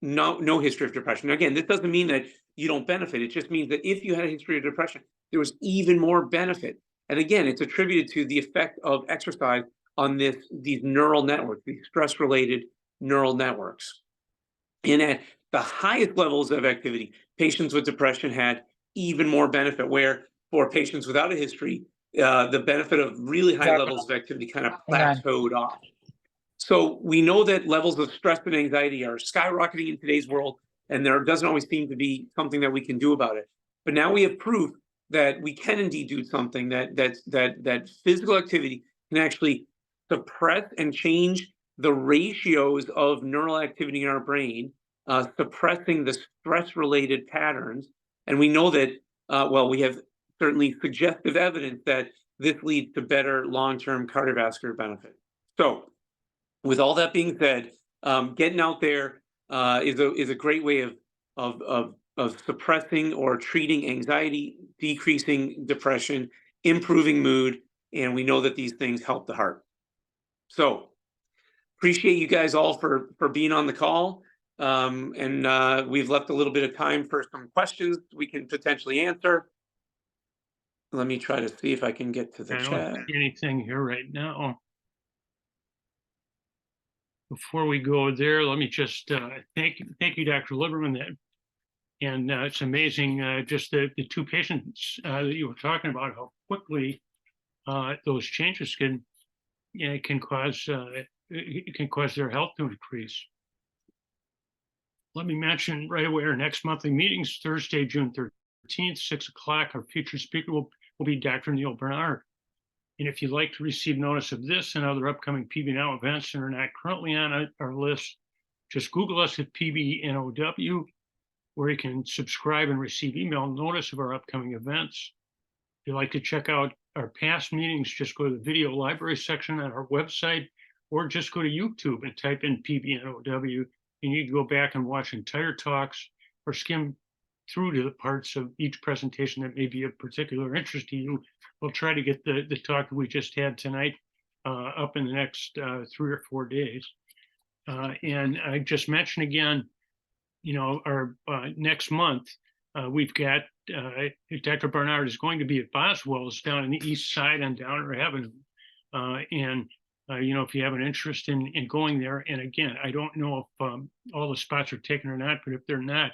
no history of depression. Now, again, this doesn't mean that you don't benefit. It just means that if you had a history of depression, there was even more benefit. And again, it's attributed to the effect of exercise on these neural networks, these stress-related neural networks. And at the highest levels of activity, patients with depression had even more benefit, where for patients without a history, the benefit of really high levels of activity kind of plateaued off. So we know that levels of stress and anxiety are skyrocketing in today's world, and there doesn't always seem to be something that we can do about it. But now we have proof that we can indeed do something, that physical activity can actually suppress and change the ratios of neural activity in our brain, suppressing the stress-related patterns. And we know that, we have certainly suggestive evidence that this leads to better long-term cardiovascular benefit. So with all that being said, getting out there is a great way of suppressing or treating anxiety, decreasing depression, improving mood, and we know that these things help the heart. So appreciate you guys all for being on the call, and we've left a little bit of time for some questions we can potentially answer. Let me try to see if I can get to the chat. I don't see anything here right now. Before we go there, let me just thank you, Dr. Lieberman. And it's amazing, just the two patients that you were talking about, how quickly those changes can cause their health to increase. let me mention right away our next monthly meetings, Thursday, June 13th, 6 o'clock. Our featured speaker will be Dr. Neil Bernard. And if you'd like to receive notice of this and other upcoming PBNOW events that are not currently on our list, just Google us at PBNOW, where you can subscribe and receive email notice of our upcoming events. If you'd like to check out our past meetings, just go to the video library section on our website, or just go to YouTube and type in PBNOW, and you can go back and watch entire talks or skim through to the parts of each presentation that may be of particular interest to you. We'll try to get the talk that we just had tonight up in the next 3 or 4 days. And I just mentioned again, you know, our next month, we've got Dr. Bernard is going to be at Boswell's down on the east side on Downer Avenue. You know, if you have an interest in going there, and again, I don't know if all the spots are taken or not, but if they're not,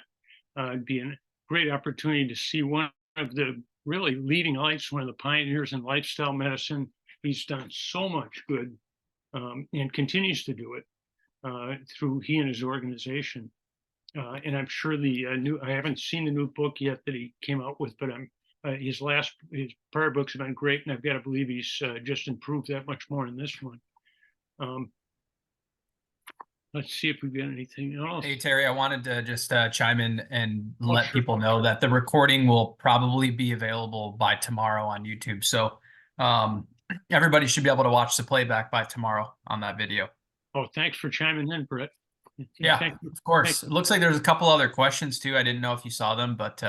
it'd be a great opportunity to see one of the really leading lights, one of the pioneers in lifestyle medicine. He's done so much good and continues to do it through he and his organization. And I'm sure I haven't seen the new book yet that he came out with, but his prior books have been great, and I've got to believe he's just improved that much more in this one. Let's see if we've got anything else. Hey, Terry, I wanted to just chime in and let people know that the recording will probably be available by tomorrow on YouTube. So everybody should be able to watch the playback by tomorrow on that video. Oh, thanks for chiming in, Brett. Yeah, of course. It looks like there's a couple other questions too. I didn't know if you saw them, but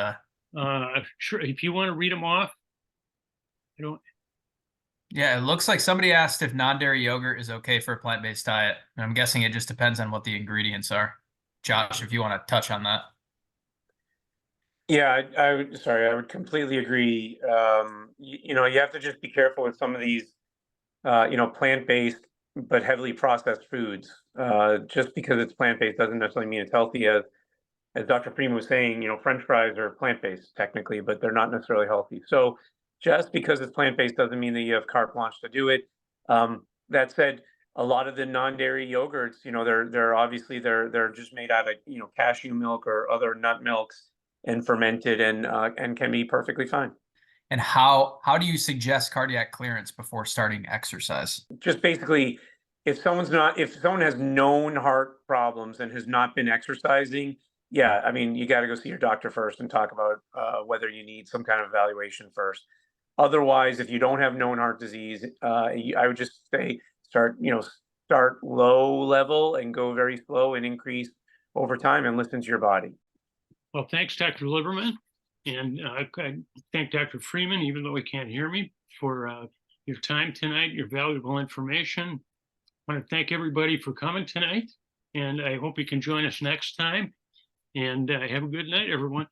sure. If you want to read them off, you know. Yeah, it looks like somebody asked if non-dairy yogurt is okay for a plant-based diet. And I'm guessing it just depends on what the ingredients are. Josh, if you want to touch on that. Yeah, I would completely agree. You know, you have to just be careful with some of these, you know, plant-based but heavily processed foods. Just because it's plant-based doesn't necessarily mean it's healthy. As Dr. Freeman was saying, you know, French fries are plant-based technically, but they're not necessarily healthy. So just because it's plant-based doesn't mean that you have carte blanche to do it. That said, a lot of the non-dairy yogurts, you know, they're obviously they're just made out of, you know, cashew milk or other nut milks and fermented and can be perfectly fine. And how do you suggest cardiac clearance before starting exercise? Just basically, if someone has known heart problems and has not been exercising, yeah, I mean, you got to go see your doctor first and talk about whether you need some kind of evaluation first. Otherwise, if you don't have known heart disease, I would just say start low level and go very slow and increase over time and listen to your body. Well, thanks, Dr. Lieberman. And I thank Dr. Freeman, even though he can't hear me, for your time tonight, your valuable information. I want to thank everybody for coming tonight, and I hope you can join us next time. And have a good night, everyone.